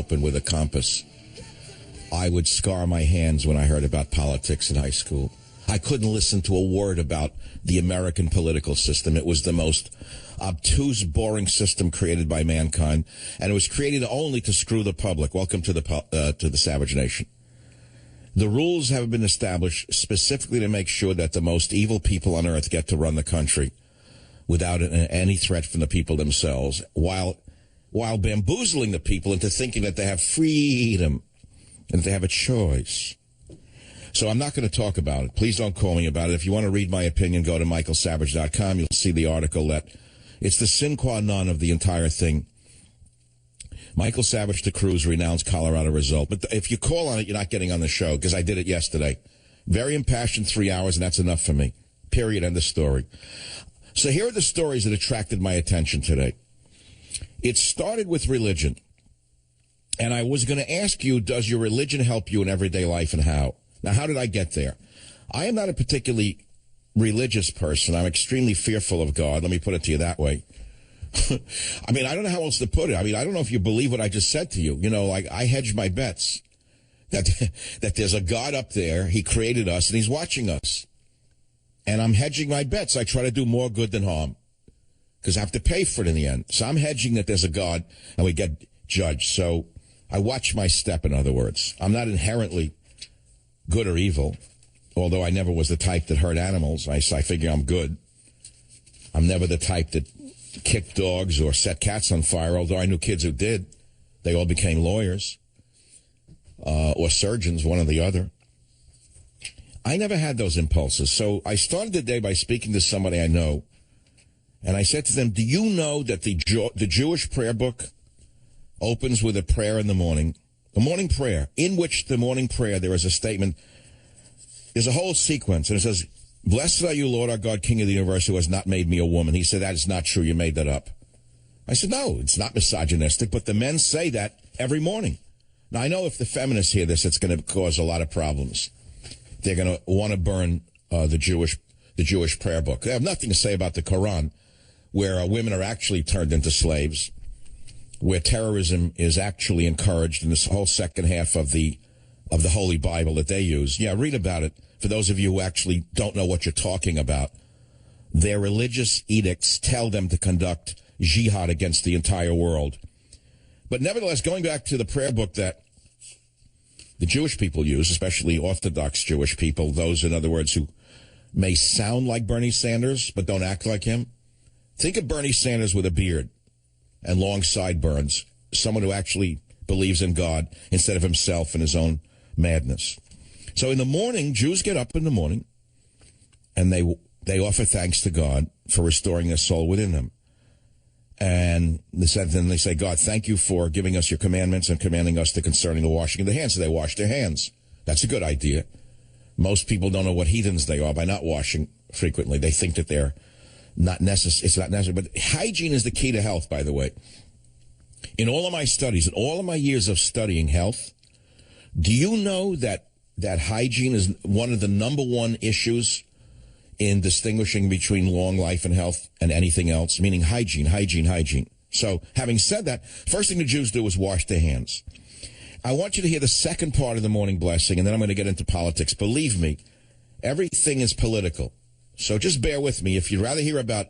open with a compass. I would scar my hands when I heard about politics in high school. I couldn't listen to a word about the American political system. It was the most obtuse, boring system created by mankind, and it was created only to screw the public. Welcome to the Savage Nation. The rules have been established specifically to make sure that the most evil people on earth get to run the country without any threat from the people themselves, while bamboozling the people into thinking that they have freedom and that they have a choice. So I'm not going to talk about it. Please don't call me about it. If you want to read my opinion, go to michaelsavage.com. You'll see the article that it's the sine qua non of the entire thing. Michael Savage to Cruz renounced Colorado result. But if you call on it, you're not getting on the show, because I did it yesterday. Very impassioned 3 hours, and that's enough for me. Period. End of story. So here are the stories that attracted my attention today. It started with religion. And I was going to ask you, does your religion help you in everyday life, and how? Now, how did I get there? I am not a particularly religious person. I'm extremely fearful of God. Let me put it to you that way. I mean, I don't know how else to put it. I mean, I don't know if you believe what I just said to you. You know, like, I hedge my bets that there's a God up there. He created us, and he's watching us. And I'm hedging my bets. I try to do more good than harm, because I have to pay for it in the end. So I'm hedging that there's a God, and we get judged. So I watch my step, in other words. I'm not inherently good or evil, although I never was the type that hurt animals. I figure I'm good. I'm never the type that kicked dogs or set cats on fire, although I knew kids who did. They all became lawyers or surgeons, one or the other. I never had those impulses. So I started the day by speaking to somebody I know, and I said to them, do you know that the Jewish prayer book opens with a prayer in the morning? The morning prayer, in which the morning prayer, there is a statement, there's a whole sequence, and it says, blessed are you, Lord our God, King of the universe, who has not made me a woman. He said, that is not true. You made that up. I said, no, it's not misogynistic, but the men say that every morning. Now, I know if the feminists hear this, it's going to cause a lot of problems. They're going to want to burn the Jewish prayer book. They have nothing to say about the Quran, where women are actually turned into slaves, where terrorism is actually encouraged in this whole second half of the Holy Bible that they use. Yeah, read about it. For those of you who actually don't know what you're talking about, their religious edicts tell them to conduct jihad against the entire world. But nevertheless, going back to the prayer book that the Jewish people use, especially Orthodox Jewish people, those, in other words, who may sound like Bernie Sanders but don't act like him. Think of Bernie Sanders with a beard and long sideburns, someone who actually believes in God instead of himself and his own madness. So in the morning, Jews get up in the morning, and they offer thanks to God for restoring their soul within them. And then they say, God, thank you for giving us your commandments and commanding us to concerning the washing of the hands. So they wash their hands. That's a good idea. Most people don't know what heathens they are by not washing frequently. They think that they're not necessary. It's not necessary. But hygiene is the key to health, by the way. In all of my studies, in all of my years of studying health, do you know that hygiene is one of the number one issues in distinguishing between long life and health and anything else? Meaning hygiene. So having said that, first thing the Jews do is wash their hands. I want you to hear the second part of the morning blessing, and then I'm going to get into politics. Believe me, everything is political. So just bear with me. If you'd rather hear about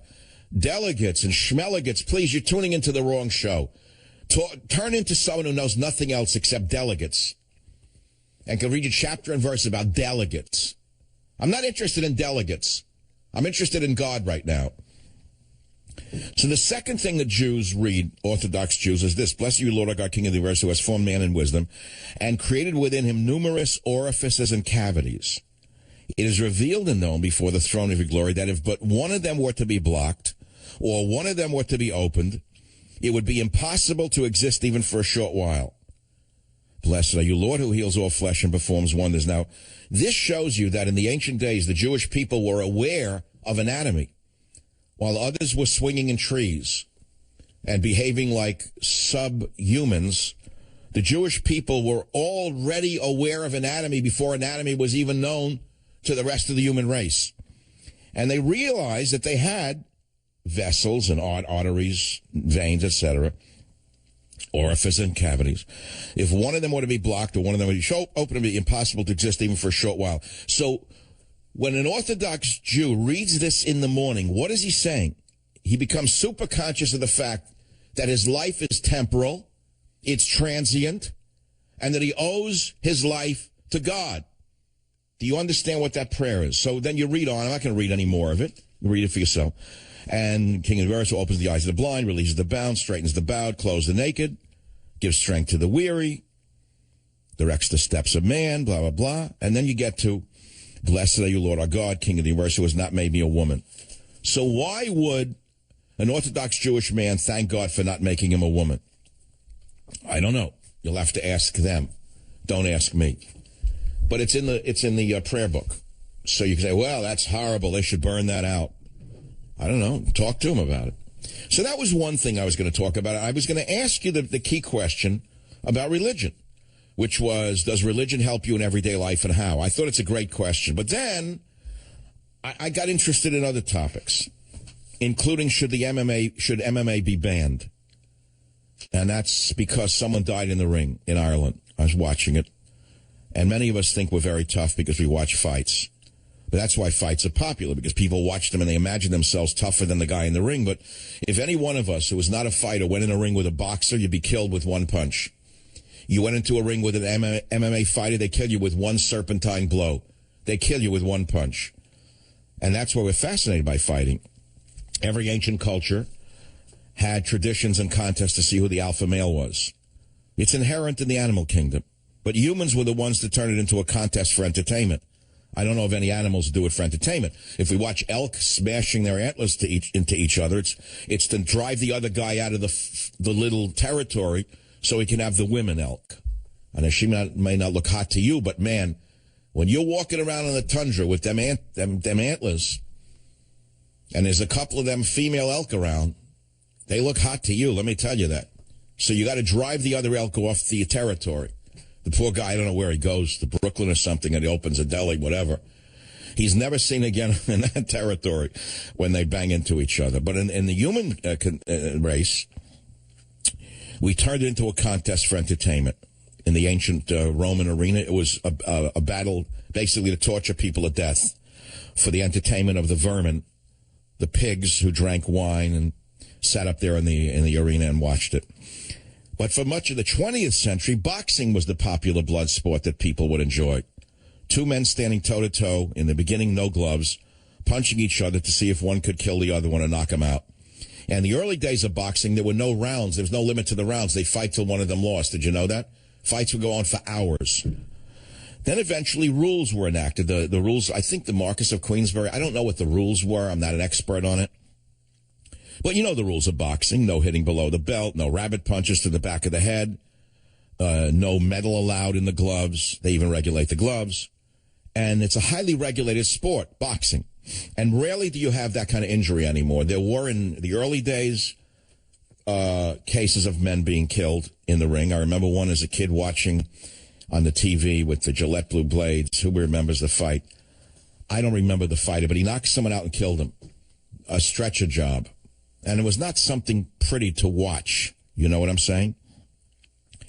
delegates and schmelegates, please, you're tuning into the wrong show. Turn into someone who knows nothing else except delegates and can read you chapter and verse about delegates. I'm not interested in delegates. I'm interested in God right now. So the second thing that Jews read, Orthodox Jews, is this: blessed are you, Lord our God, King of the universe, who has formed man in wisdom and created within him numerous orifices and cavities. It is revealed and known before the throne of your glory that if but one of them were to be blocked or one of them were to be opened, it would be impossible to exist even for a short while. Blessed are you, Lord, who heals all flesh and performs wonders. Now, this shows you that in the ancient days, the Jewish people were aware of anatomy, while others were swinging in trees and behaving like subhumans. The Jewish people were already aware of anatomy before anatomy was even known to the rest of the human race. And they realized that they had vessels and arteries, veins, etc. orifice and cavities. If one of them were to be blocked or one of them were to be open, it would be impossible to exist even for a short while. So when an Orthodox Jew reads this in the morning, what is he saying? He becomes super conscious of the fact that his life is temporal, it's transient, and that he owes his life to God. Do you understand what that prayer is? So then you read on. I'm not going to read any more of it. You read it for yourself. And King of the Universe opens the eyes of the blind, releases the bound, straightens the bowed, clothes the naked, gives strength to the weary, directs the steps of man, blah, blah, blah. And then you get to, blessed are you, Lord our God, King of the Universe, who has not made me a woman. So why would an Orthodox Jewish man thank God for not making him a woman? I don't know. You'll have to ask them. Don't ask me. But it's in the prayer book. So you can say, well, that's horrible. They should burn that out. I don't know. Talk to him about it. So that was one thing I was going to talk about. I was going to ask you the key question about religion, which was, does religion help you in everyday life and how? I thought it's a great question. But then I got interested in other topics, including should MMA be banned? And that's because someone died in the ring in Ireland. I was watching it. And many of us think we're very tough because we watch fights. But that's why fights are popular, because people watch them and they imagine themselves tougher than the guy in the ring. But if any one of us who was not a fighter went in a ring with a boxer, you'd be killed with one punch. You went into a ring with an MMA fighter, they kill you with one serpentine blow. They kill you with one punch. And that's why we're fascinated by fighting. Every ancient culture had traditions and contests to see who the alpha male was. It's inherent in the animal kingdom. But humans were the ones to turn it into a contest for entertainment. I don't know if any animals do it for entertainment. If we watch elk smashing their antlers into each other, it's to drive the other guy out of the little territory so he can have the women elk. And she may not look hot to you, but man, when you're walking around in the tundra with them antlers, and there's a couple of them female elk around, they look hot to you, let me tell you that. So you got to drive the other elk off the territory. The poor guy, I don't know where he goes, to Brooklyn or something, and he opens a deli, whatever. He's never seen again in that territory when they bang into each other. But in the human race, we turned it into a contest for entertainment. In the ancient Roman arena, it was a battle basically to torture people to death for the entertainment of the vermin, the pigs who drank wine and sat up there in the arena and watched it. But for much of the 20th century, boxing was the popular blood sport that people would enjoy. Two men standing toe-to-toe, in the beginning, no gloves, punching each other to see if one could kill the other one or knock him out. And the early days of boxing, there were no rounds. There was no limit to the rounds. They'd fight till one of them lost. Did you know that? Fights would go on for hours. Then eventually rules were enacted. The rules, I think the Marquess of Queensberry, I don't know what the rules were. I'm not an expert on it. But you know the rules of boxing. No hitting below the belt, no rabbit punches to the back of the head, no metal allowed in the gloves. They even regulate the gloves. And it's a highly regulated sport, boxing. And rarely do you have that kind of injury anymore. There were in the early days cases of men being killed in the ring. I remember one as a kid watching on the TV with the Gillette Blue Blades. Who remembers the fight? I don't remember the fighter, but he knocked someone out and killed him. A stretcher job. And it was not something pretty to watch. You know what I'm saying?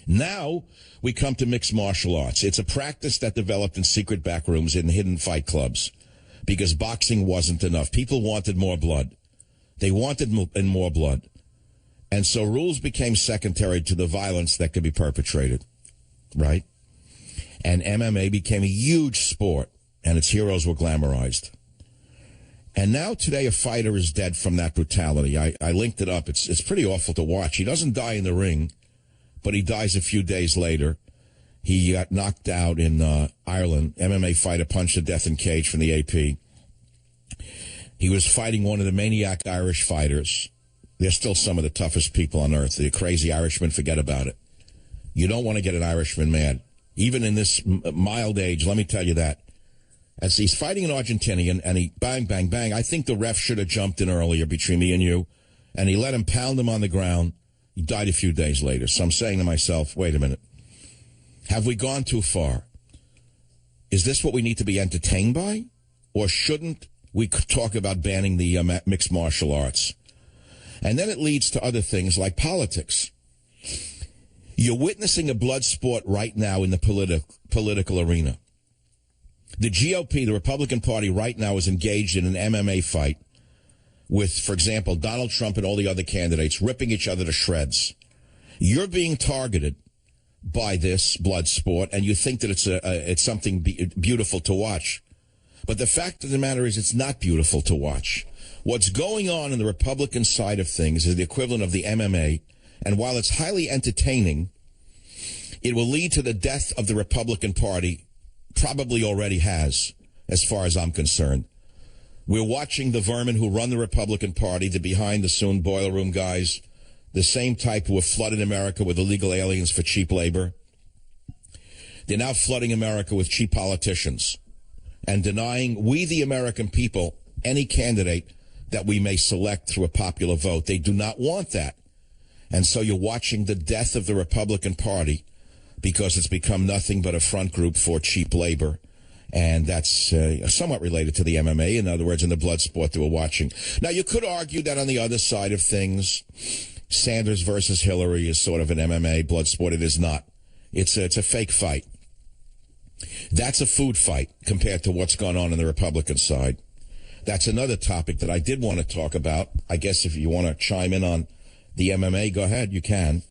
Now we come to mixed martial arts. It's a practice that developed in secret back rooms in hidden fight clubs because boxing wasn't enough. People wanted more blood. They wanted more blood. And so rules became secondary to the violence that could be perpetrated, right? And MMA became a huge sport, and its heroes were glamorized. And now today a fighter is dead from that brutality. I linked it up. It's pretty awful to watch. He doesn't die in the ring, but he dies a few days later. He got knocked out in Ireland. MMA fighter punched to death in cage from the AP. He was fighting one of the maniac Irish fighters. They're still some of the toughest people on earth. The crazy Irishmen, forget about it. You don't want to get an Irishman mad. Even in this mild age, let me tell you that. As he's fighting an Argentinian, and he bang, bang, bang. I think the ref should have jumped in earlier between me and you, and he let him pound him on the ground. He died a few days later. So I'm saying to myself, wait a minute. Have we gone too far? Is this what we need to be entertained by? Or shouldn't we talk about banning the mixed martial arts? And then it leads to other things like politics. You're witnessing a blood sport right now in the political arena. The GOP, the Republican Party, right now is engaged in an MMA fight with, for example, Donald Trump and all the other candidates ripping each other to shreds. You're being targeted by this blood sport, and you think that it's something beautiful to watch. But the fact of the matter is it's not beautiful to watch. What's going on in the Republican side of things is the equivalent of the MMA, and while it's highly entertaining, it will lead to the death of the Republican Party, probably already has, as far as I'm concerned. We're watching the vermin who run the Republican Party, the behind-the-soon boiler room guys, the same type who have flooded America with illegal aliens for cheap labor. They're now flooding America with cheap politicians and denying we, the American people, any candidate that we may select through a popular vote. They do not want that. And so you're watching the death of the Republican Party because it's become nothing but a front group for cheap labor. And that's somewhat related to the MMA, in other words, in the blood sport that we're watching. Now, you could argue that on the other side of things, Sanders versus Hillary is sort of an MMA blood sport. It is not. It's a fake fight. That's a food fight compared to what's gone on the Republican side. That's another topic that I did want to talk about. I guess if you want to chime in on the MMA, go ahead, you can.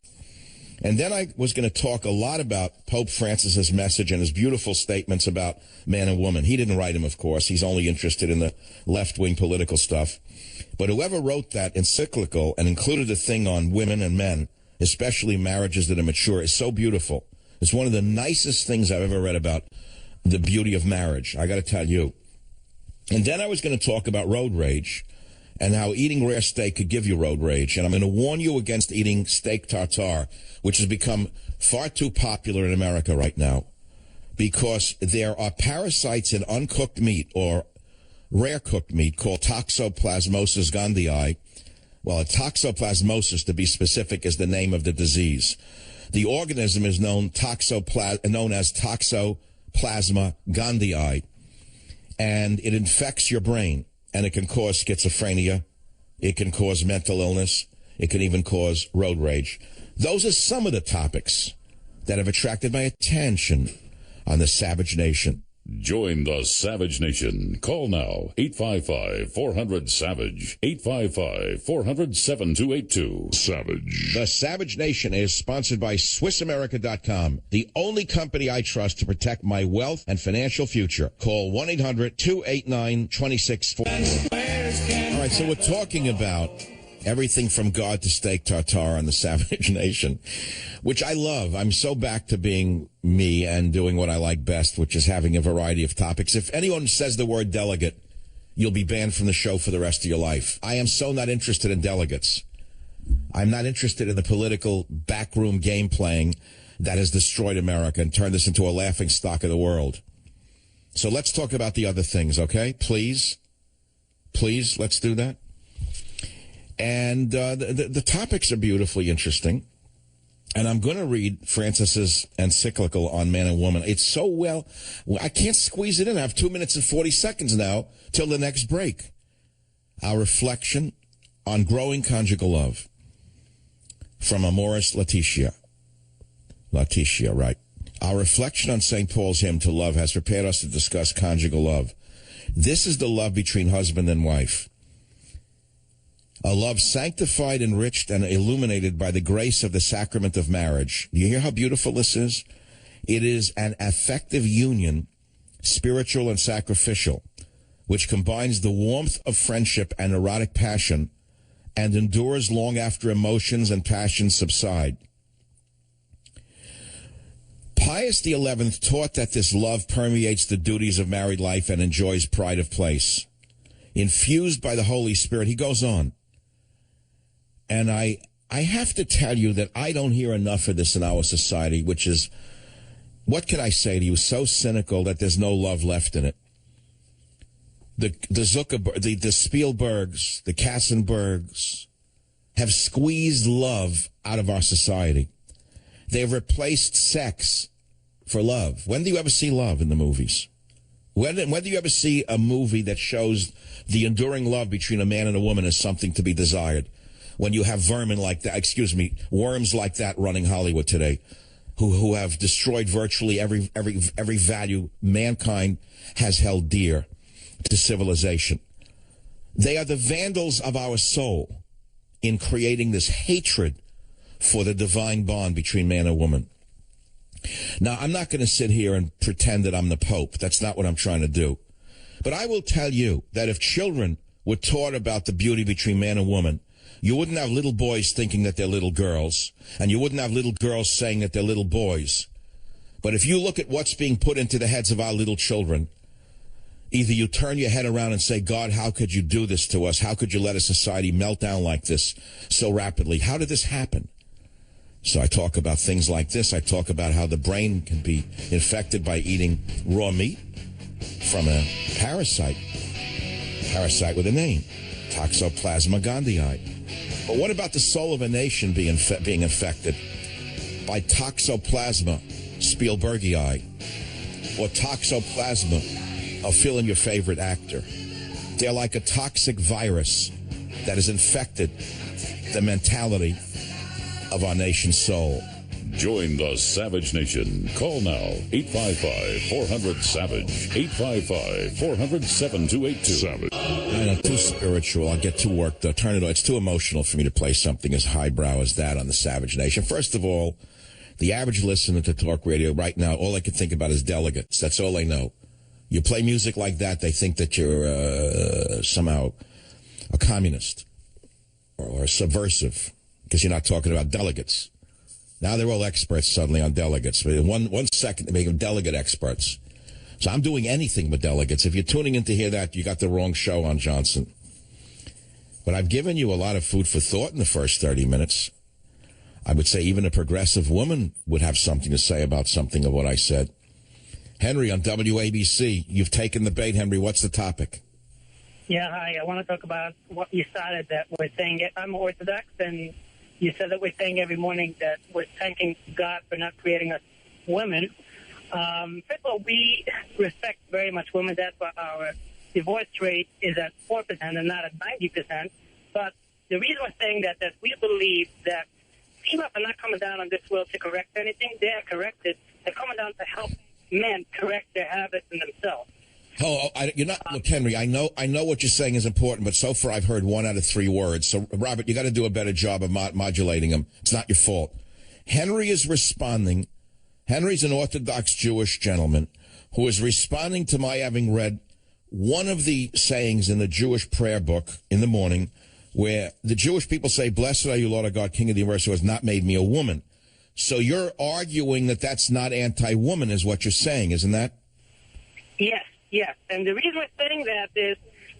And then I was going to talk a lot about Pope Francis's message and his beautiful statements about man and woman. He didn't write him, of course. He's only interested in the left-wing political stuff. But whoever wrote that encyclical and included a thing on women and men, especially marriages that are mature, is so beautiful. It's one of the nicest things I've ever read about the beauty of marriage, I got to tell you. And then I was going to talk about road rage and how eating rare steak could give you road rage. And I'm going to warn you against eating steak tartare, which has become far too popular in America right now, because there are parasites in uncooked meat or rare cooked meat called Toxoplasmosis gondii. Well, a toxoplasmosis, to be specific, is the name of the disease. The organism is known as Toxoplasma gondii, and it infects your brain, and it can cause schizophrenia, it can cause mental illness, it can even cause road rage. Those are some of the topics that have attracted my attention on the Savage Nation. Join the Savage Nation. Call now, 855-400-SAVAGE, 855-400-7282. Savage. The Savage Nation is sponsored by SwissAmerica.com, the only company I trust to protect my wealth and financial future. Call 1-800-289-2644. All right, so we're talking about everything from God to steak tartare on the Savage Nation, which I love. I'm so back to being me and doing what I like best, which is having a variety of topics. If anyone says the word delegate, you'll be banned from the show for the rest of your life. I am so not interested in delegates. I'm not interested in the political backroom game playing that has destroyed America and turned us into a laughing stock of the world. So let's talk about the other things, okay? Please, let's do that. And the topics are beautifully interesting. And I'm going to read Francis's encyclical on man and woman. It's so well, I can't squeeze it in. I have 2 minutes and 40 seconds now till the next break. Our reflection on growing conjugal love from Amoris Laetitia. Laetitia, right. Our reflection on St. Paul's hymn to love has prepared us to discuss conjugal love. This is the love between husband and wife. A love sanctified, enriched, and illuminated by the grace of the sacrament of marriage. Do you hear how beautiful this is? It is an affective union, spiritual and sacrificial, which combines the warmth of friendship and erotic passion and endures long after emotions and passions subside. Pius XI taught that this love permeates the duties of married life and enjoys pride of place. Infused by the Holy Spirit, he goes on. And I have to tell you that I don't hear enough of this in our society, which is, what can I say to you, so cynical that there's no love left in it. The Zuckerberg, the Spielbergs, the Katzenbergs have squeezed love out of our society. They've replaced sex for love. When do you ever see love in the movies? When do you ever see a movie that shows the enduring love between a man and a woman as something to be desired? when you have vermin like that, worms like that running Hollywood today, who have destroyed virtually every value mankind has held dear to civilization. They are the vandals of our soul in creating this hatred for the divine bond between man and woman. Now, I'm not going to sit here and pretend that I'm the Pope. That's not what I'm trying to do. But I will tell you that if children were taught about the beauty between man and woman, you wouldn't have little boys thinking that they're little girls, and you wouldn't have little girls saying that they're little boys. But if you look at what's being put into the heads of our little children, either you turn your head around and say, God, how could you do this to us? How could you let a society melt down like this so rapidly? How did this happen? So I talk about things like this. I talk about how the brain can be infected by eating raw meat from a parasite with a name, Toxoplasma gondii. But what about the soul of a nation being infected by Toxoplasma Spielbergii or Toxoplasma of fill in your favorite actor? They're like a toxic virus that has infected the mentality of our nation's soul. Join the Savage Nation. Call now, 855-400-SAVAGE, 855-400-7282. Savage. I'm too spiritual. I'll get too worked up. Turn it on. It's too emotional for me to play something as highbrow as that on the Savage Nation. First of all, the average listener to talk radio right now, all I can think about is delegates. That's all they know. You play music like that, they think that you're somehow a communist or subversive because you're not talking about delegates. Now they're all experts suddenly on delegates. But in one second, they make them delegate experts. So I'm doing anything with delegates. If you're tuning in to hear that, you got the wrong show on, Johnson. But I've given you a lot of food for thought in the first 30 minutes. I would say even a progressive woman would have something to say about something of what I said. Henry on WABC, you've taken the bait, Henry. What's the topic? Yeah, hi. I want to talk about what you started that we're saying. I'm Orthodox, and you said that we're saying every morning that we're thanking God for not creating us women. First of all, we respect very much women. That's why our divorce rate is at 4% and not at 90%. But the reason we're saying that we believe that females are not coming down on this world to correct anything. They are corrected. They're coming down to help men correct their habits in themselves. You're not. Look, Henry, I know what you're saying is important, but so far I've heard 1 out of 3 words. So, Robert, you got to do a better job of modulating them. It's not your fault. Henry is responding. Henry's an Orthodox Jewish gentleman who is responding to my having read one of the sayings in the Jewish prayer book in the morning where the Jewish people say, "Blessed are you, Lord our God, King of the universe, who has not made me a woman." So you're arguing that that's not anti-woman is what you're saying, isn't that? Yes. Yes, and the reason we're saying that is,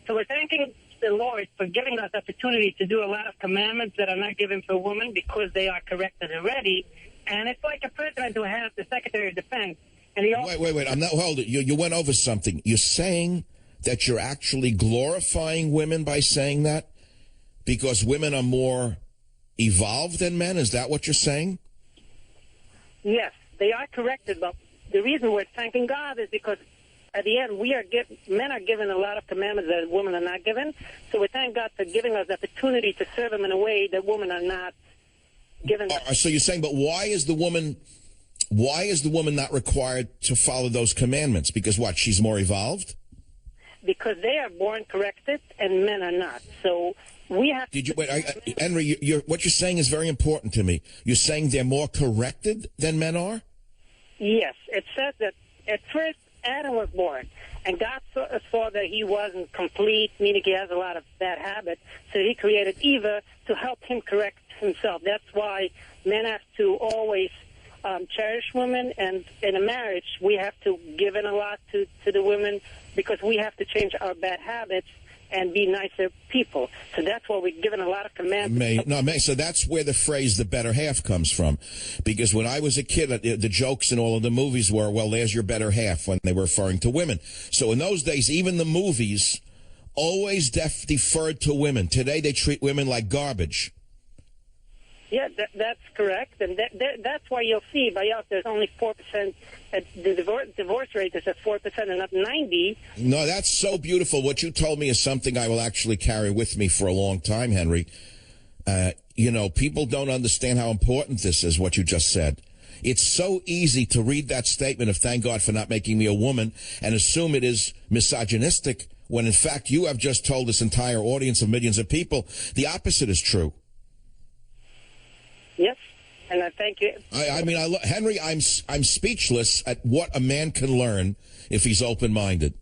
so we're thanking the Lord for giving us opportunity to do a lot of commandments that are not given for women because they are corrected already. And it's like a president who has the Secretary of Defense. And he also Wait. I'm not, hold it. You went over something. You're saying that you're actually glorifying women by saying that? Because women are more evolved than men? Is that what you're saying? Yes, they are corrected. But the reason we're thanking God is because at the end, men are given a lot of commandments that women are not given. So we thank God for giving us the opportunity to serve Him in a way that women are not given. So you're saying, but why is the woman not required to follow those commandments? Because what? She's more evolved? Because they are born corrected and men are not. So we have. Henry? What you're saying is very important to me. You're saying they're more corrected than men are? Yes, it says that at first. Adam was born, and God saw that he wasn't complete, meaning he has a lot of bad habits, so he created Eve to help him correct himself. That's why men have to always cherish women, and in a marriage, we have to give in a lot to the women because we have to change our bad habits and be nicer people. So that's why we're given a lot of commandments. So that's where the phrase "the better half" comes from. Because when I was a kid, the jokes in all of the movies were, well, there's your better half, when they were referring to women. So in those days, even the movies always deferred to women. Today, they treat women like garbage. Yeah, that's correct. And that's why you'll see by us there's only 4%. The divorce rate is at 4% and not 90%. No, that's so beautiful. What you told me is something I will actually carry with me for a long time, Henry. People don't understand how important this is, what you just said. It's so easy to read that statement of thank God for not making me a woman and assume it is misogynistic when, in fact, you have just told this entire audience of millions of people the opposite is true. Yes, and I thank you. Henry, I'm speechless at what a man can learn if he's open-minded.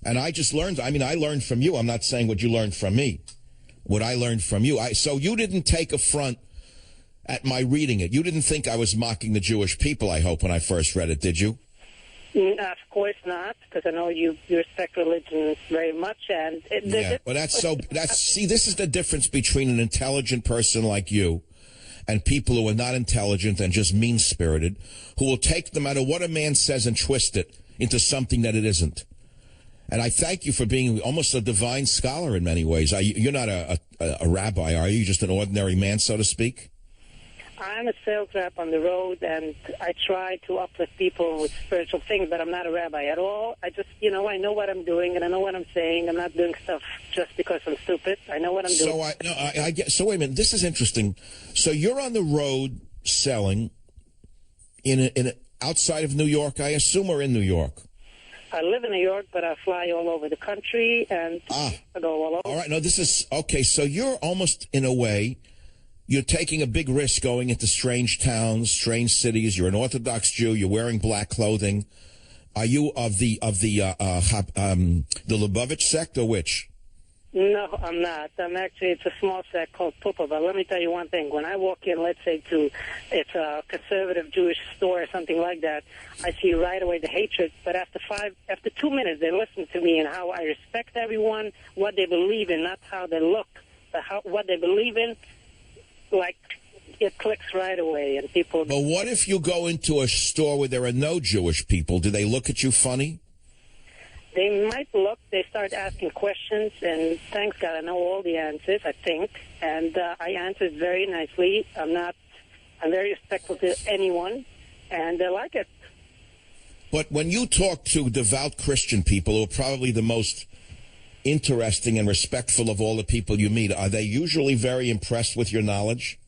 And I just learned, I learned from you. I'm not saying what you learned from me. What I learned from you. So you didn't take affront at my reading it. You didn't think I was mocking the Jewish people, I hope, when I first read it, did you? Of course not, because I know you respect religion very much. And see, this is the difference between an intelligent person like you and people who are not intelligent and just mean-spirited, who will take no matter what a man says and twist it into something that it isn't. And I thank you for being almost a divine scholar in many ways. You're not a rabbi, are you? You're just an ordinary man, so to speak? I'm a sales rep on the road, and I try to uplift people with spiritual things, but I'm not a rabbi at all. I just, I know what I'm doing, and I know what I'm saying. I'm not doing stuff just because I'm stupid. I know what I'm doing. So wait a minute. This is interesting. So you're on the road selling outside of New York, I assume, or in New York? I live in New York, but I fly all over the country, and I go all over. All right. No, this is, okay, so you're almost, in a way, you're taking a big risk going into strange towns, strange cities. You're an Orthodox Jew. You're wearing black clothing. Are you of the Lubavitch sect, or which? No, I'm not. It's a small sect called Pupa. But let me tell you one thing. When I walk in, let's say it's a conservative Jewish store or something like that, I see right away the hatred. But after 2 minutes, they listen to me and how I respect everyone, what they believe in, not how they look, but what they believe in. Like, it clicks right away, and people... But what if you go into a store where there are no Jewish people? Do they look at you funny? They might look. They start asking questions, and thanks God I know all the answers, I think. And I answered very nicely. I'm very respectful to anyone, and they like it. But when you talk to devout Christian people, who are probably the most interesting and respectful of all the people you meet, are they usually very impressed with your knowledge?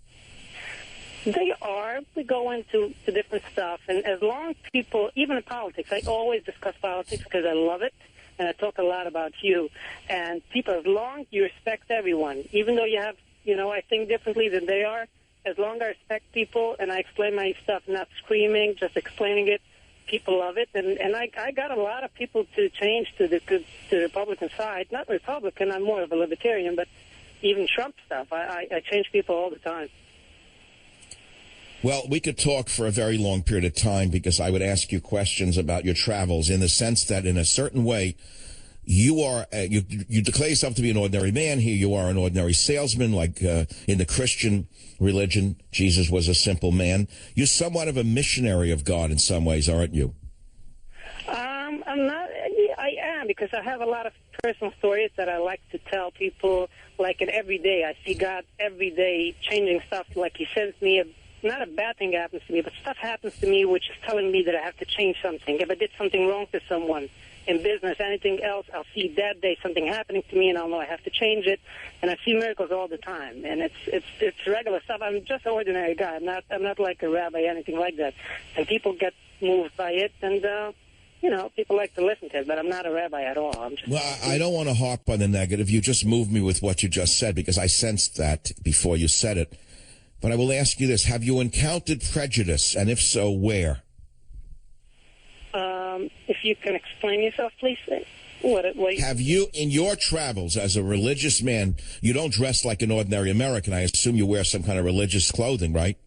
They are. We go into different stuff, and as long as people, even in politics, I always discuss politics because I love it, and I talk a lot about you. And people, as long as you respect everyone, even though you have, I think differently than they are, as long as I respect people and I explain my stuff, not screaming, just explaining it, people love it. And I got a lot of people to change to the Republican side. Not Republican, I'm more of a libertarian, but even Trump stuff. I change people all the time. Well, we could talk for a very long period of time because I would ask you questions about your travels in the sense that in a certain way, you are, you declare yourself to be an ordinary man. Here you are an ordinary salesman, like in the Christian religion, Jesus was a simple man. You're somewhat of a missionary of God in some ways, aren't you? I'm not. I am, because I have a lot of personal stories that I like to tell people, like in every day. I see God every day changing stuff, like he sends me not a bad thing happens to me, but stuff happens to me which is telling me that I have to change something. If I did something wrong to someone in business, anything else, I'll see that day something happening to me, and I'll know I have to change it. And I see miracles all the time, and it's regular stuff. I'm just an ordinary guy. I'm not like a rabbi, anything like that. And people get moved by it, and people like to listen to it. But I'm not a rabbi at all. I don't want to harp on the negative. You just moved me with what you just said because I sensed that before you said it. But I will ask you this. Have you encountered prejudice? And if so, where? If you can explain yourself, please. Have you, in your travels as a religious man, you don't dress like an ordinary American. I assume you wear some kind of religious clothing, right?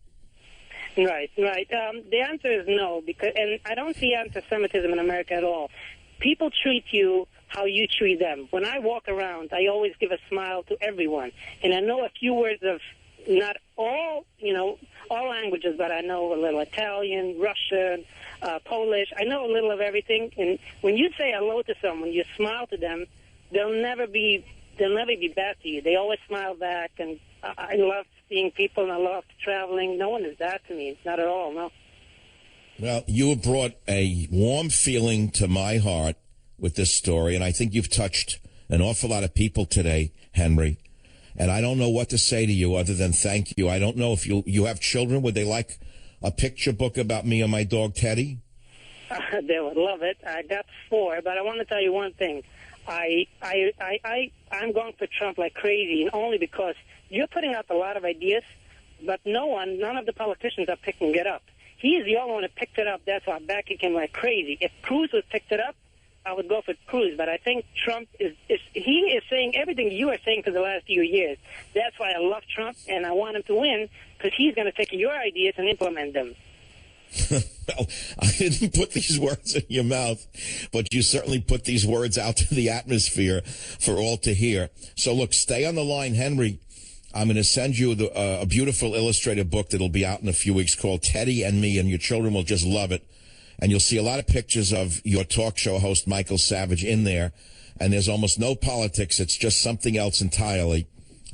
Right. The answer is no, and I don't see anti-Semitism in America at all. People treat you how you treat them. When I walk around, I always give a smile to everyone. And I know a few words of not all languages, but I know a little Italian, Russian, Polish. I know a little of everything. And when you say hello to someone, you smile to them, they'll never be bad to you. They always smile back. And I love seeing people, and I love traveling. No one is bad to me. Not at all, no. Well, you have brought a warm feeling to my heart with this story, and I think you've touched an awful lot of people today, Henry. And I don't know what to say to you other than thank you. I don't know if you have children. Would they like a picture book about me and my dog, Teddy? They would love it. I got 4, but I want to tell you one thing. I'm going for Trump like crazy, and only because you're putting out a lot of ideas, but none of the politicians are picking it up. He's the only one who picked it up. That's why I'm backing him like crazy. If Cruz would picked it up, I would go for Cruz. But I think Trump is saying everything you are saying for the last few years. That's why I love Trump, and I want him to win, because he's going to take your ideas and implement them. Well, I didn't put these words in your mouth, but you certainly put these words out to the atmosphere for all to hear. So look, stay on the line, Henry. I'm going to send you a beautiful illustrated book that'll be out in a few weeks called Teddy and Me, and your children will just love it. And you'll see a lot of pictures of your talk show host, Michael Savage, in there. And there's almost no politics. It's just something else entirely.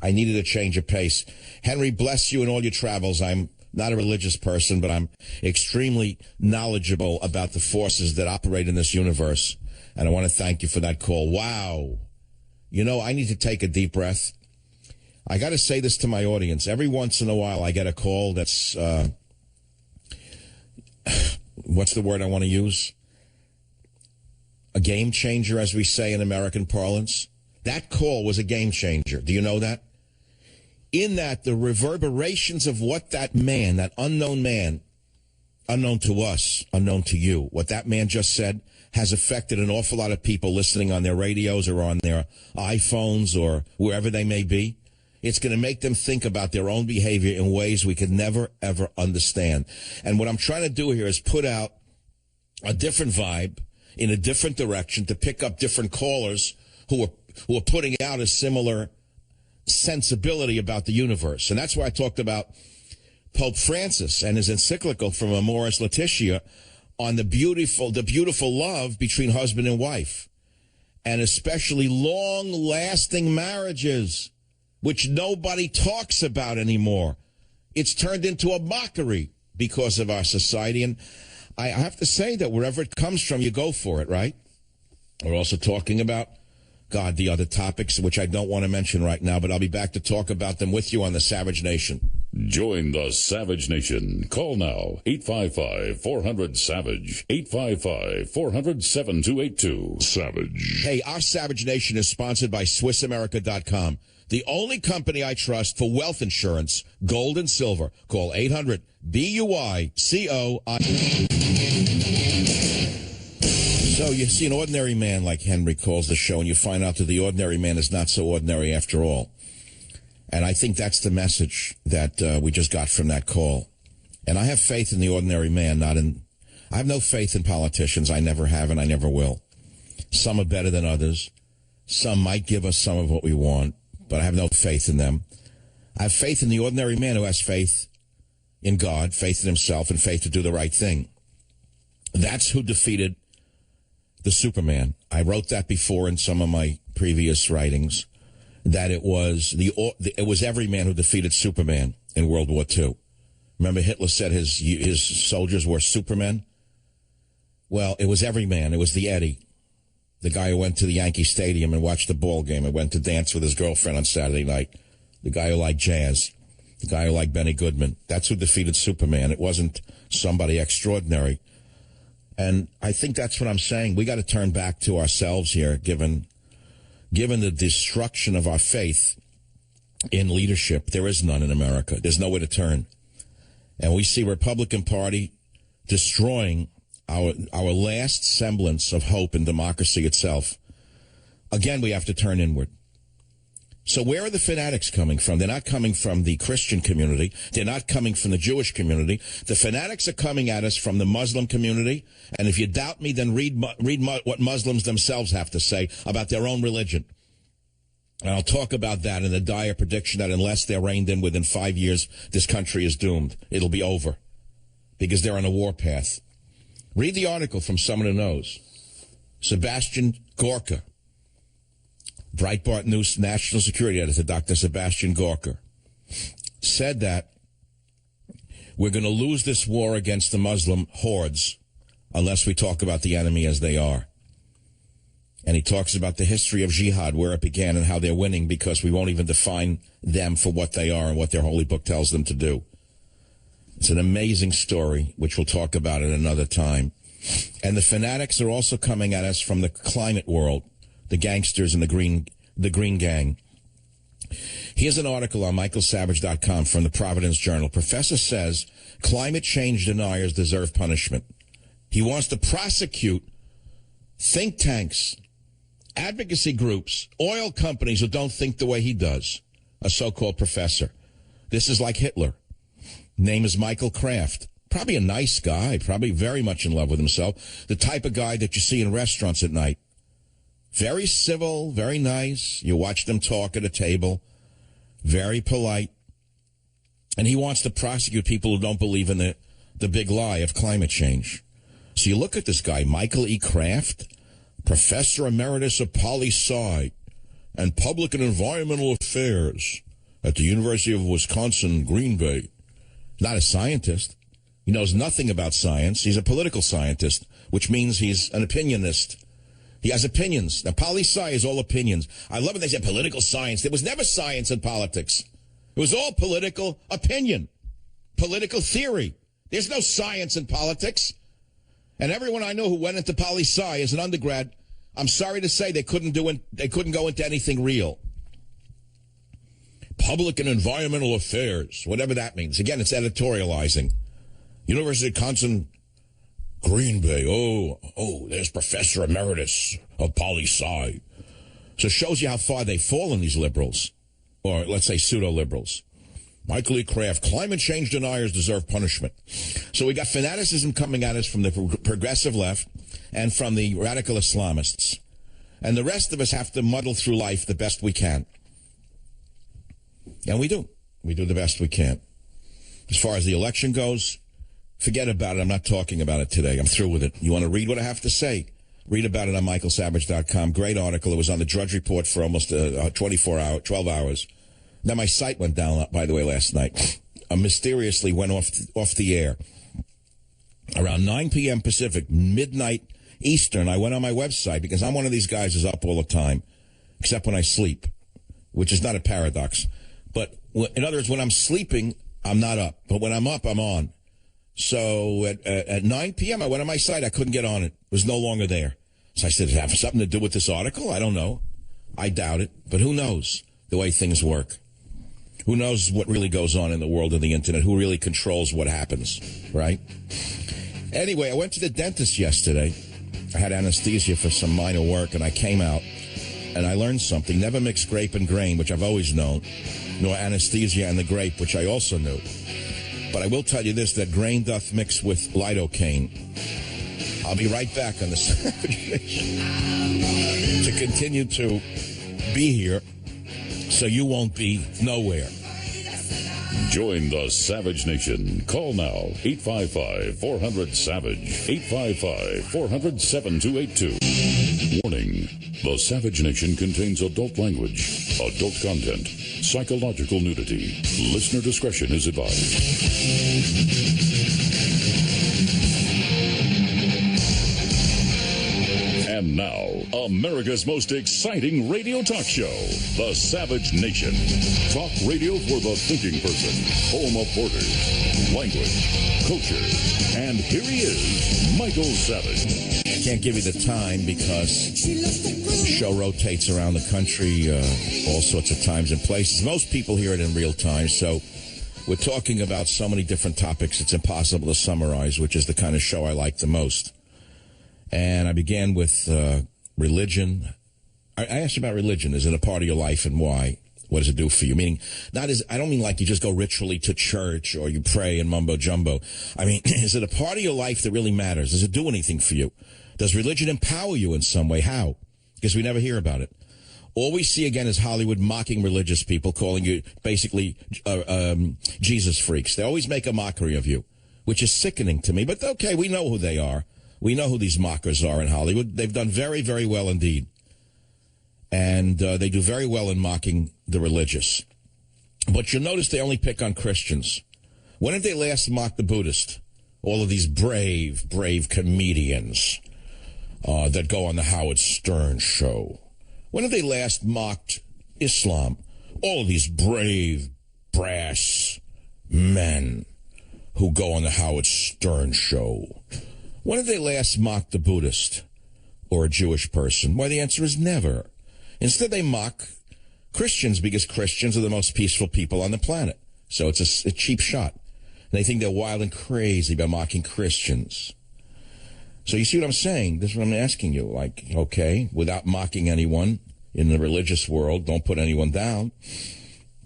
I needed a change of pace. Henry, bless you in all your travels. I'm not a religious person, but I'm extremely knowledgeable about the forces that operate in this universe. And I want to thank you for that call. Wow. You know, I need to take a deep breath. I got to say this to my audience. Every once in a while, I get a call that's, what's the word I want to use? A game changer, as we say in American parlance. That call was a game changer. Do you know that? In that, the reverberations of what that man, that unknown man, unknown to us, unknown to you, what that man just said has affected an awful lot of people listening on their radios or on their iPhones or wherever they may be. It's going to make them think about their own behavior in ways we could never, ever understand. And what I'm trying to do here is put out a different vibe in a different direction to pick up different callers who are putting out a similar sensibility about the universe. And that's why I talked about Pope Francis and his encyclical from Amoris Laetitia on the beautiful love between husband and wife, and especially long-lasting marriages, which nobody talks about anymore. It's turned into a mockery because of our society. And I have to say that wherever it comes from, you go for it, right? We're also talking about, God, the other topics, which I don't want to mention right now, but I'll be back to talk about them with you on the Savage Nation. Join the Savage Nation. Call now, 855-400-SAVAGE, 855-400-7282. Savage. Hey, our Savage Nation is sponsored by SwissAmerica.com. The only company I trust for wealth insurance, gold and silver. Call 800-BUI-COI. So you see an ordinary man like Henry calls the show, and you find out that the ordinary man is not so ordinary after all. And I think that's the message that we just got from that call. And I have faith in the ordinary man, I have no faith in politicians. I never have, and I never will. Some are better than others. Some might give us some of what we want, but I have no faith in them. I have faith in the ordinary man who has faith in God, faith in himself, and faith to do the right thing. That's who defeated the Superman. I wrote that before in some of my previous writings, that it was every man who defeated Superman in World War II. Remember Hitler said his soldiers were Supermen? Well, it was every man. It was the Eddie, the guy who went to the Yankee Stadium and watched the ball game and went to dance with his girlfriend on Saturday night, the guy who liked jazz, the guy who liked Benny Goodman. That's who defeated Superman. It wasn't somebody extraordinary. And I think that's what I'm saying. We got to turn back to ourselves here, given the destruction of our faith in leadership. There is none in America. There's nowhere to turn. And we see Republican Party destroying our last semblance of hope in democracy itself. Again, we have to turn inward. So where are the fanatics coming from? They're not coming from the Christian community. They're not coming from the Jewish community. The fanatics are coming at us from the Muslim community. And if you doubt me, then read what Muslims themselves have to say about their own religion. And I'll talk about that in the dire prediction that unless they're reined in within 5 years, this country is doomed. It'll be over because they're on a warpath. Read the article from someone who knows. Sebastian Gorka, Breitbart News national security editor, Dr. Sebastian Gorka, said that we're going to lose this war against the Muslim hordes unless we talk about the enemy as they are. And he talks about the history of jihad, where it began and how they're winning because we won't even define them for what they are and what their holy book tells them to do. It's an amazing story, which we'll talk about at another time. And the fanatics are also coming at us from the climate world, the gangsters and the Green Gang. Here's an article on michaelsavage.com from the Providence Journal. Professor says climate change deniers deserve punishment. He wants to prosecute think tanks, advocacy groups, oil companies who don't think the way he does, a so-called professor. This is like Hitler. Name is Michael Kraft. Probably a nice guy, probably very much in love with himself. The type of guy that you see in restaurants at night. Very civil, very nice. You watch them talk at a table. Very polite. And he wants to prosecute people who don't believe in the big lie of climate change. So you look at this guy, Michael E. Kraft, Professor Emeritus of Poli-Sci and Public and Environmental Affairs at the University of Wisconsin, Green Bay. Not a scientist. He knows nothing about science. He's a political scientist, which means he's an opinionist. He has opinions. Now, poli-sci is all opinions. I love it. They say political science. There was never science in politics. It was all political opinion, political theory. There's no science in politics. And everyone I know who went into poli-sci as an undergrad, I'm sorry to say they couldn't go into anything real. Public and environmental affairs, whatever that means. Again, it's editorializing. University of Wisconsin, Green Bay. Oh, there's Professor Emeritus of Poli-Sci. So it shows you how far they've fallen, these liberals, or let's say pseudo-liberals. Michael E. Kraft, climate change deniers deserve punishment. So we got fanaticism coming at us from the progressive left and from the radical Islamists. And the rest of us have to muddle through life the best we can. And we do. We do the best we can. As far as the election goes, forget about it. I'm not talking about it today. I'm through with it. You want to read what I have to say? Read about it on michaelsavage.com. Great article. It was on the Drudge Report for almost 12 hours. Now, my site went down, by the way, last night. Mysteriously went off the air. Around 9 p.m. Pacific, midnight Eastern, I went on my website because I'm one of these guys who's up all the time, except when I sleep, which is not a paradox. But in other words, when I'm sleeping, I'm not up. But when I'm up, I'm on. So at 9 p.m., I went on my site. I couldn't get on it. It was no longer there. So I said, does it have something to do with this article? I don't know. I doubt it. But who knows the way things work? Who knows what really goes on in the world of the internet? Who really controls what happens, right? Anyway, I went to the dentist yesterday. I had anesthesia for some minor work, and I came out, and I learned something. Never mix grape and grain, which I've always known, nor anesthesia and the grape, which I also knew. But I will tell you this, that grain doth mix with lidocaine. I'll be right back on the Savage Nation to continue to be here so you won't be nowhere. Join the Savage Nation. Call now, 855-400-SAVAGE, 855-400-7282. Warning, the Savage Nation contains adult language, adult content, psychological nudity. Listener discretion is advised. And now, America's most exciting radio talk show, The Savage Nation. Talk radio for the thinking person, home of borders, language, culture. And here he is, Michael Savage. I can't give you the time because the show rotates around the country all sorts of times and places. Most people hear it in real time, so we're talking about so many different topics it's impossible to summarize, which is the kind of show I like the most. And I began with religion. I asked you about religion. Is it a part of your life and why? What does it do for you? Meaning, I don't mean like you just go ritually to church or you pray and mumbo jumbo. I mean, is it a part of your life that really matters? Does it do anything for you? Does religion empower you in some way? How? Because we never hear about it. All we see again is Hollywood mocking religious people, calling you basically Jesus freaks. They always make a mockery of you, which is sickening to me. But okay, we know who they are. We know who these mockers are in Hollywood. They've done very, very well indeed. And they do very well in mocking the religious. But you'll notice they only pick on Christians. When did they last mock the Buddhist? All of these brave, brave comedians. that go on the Howard Stern show? When have they last mocked Islam? All of these brave, brass men who go on the Howard Stern show. When have they last mocked a Buddhist or a Jewish person? Why, the answer is never. Instead, they mock Christians because Christians are the most peaceful people on the planet. So it's a cheap shot. And they think they're wild and crazy by mocking Christians. So you see what I'm saying? This is what I'm asking you. Like, okay, without mocking anyone in the religious world, don't put anyone down.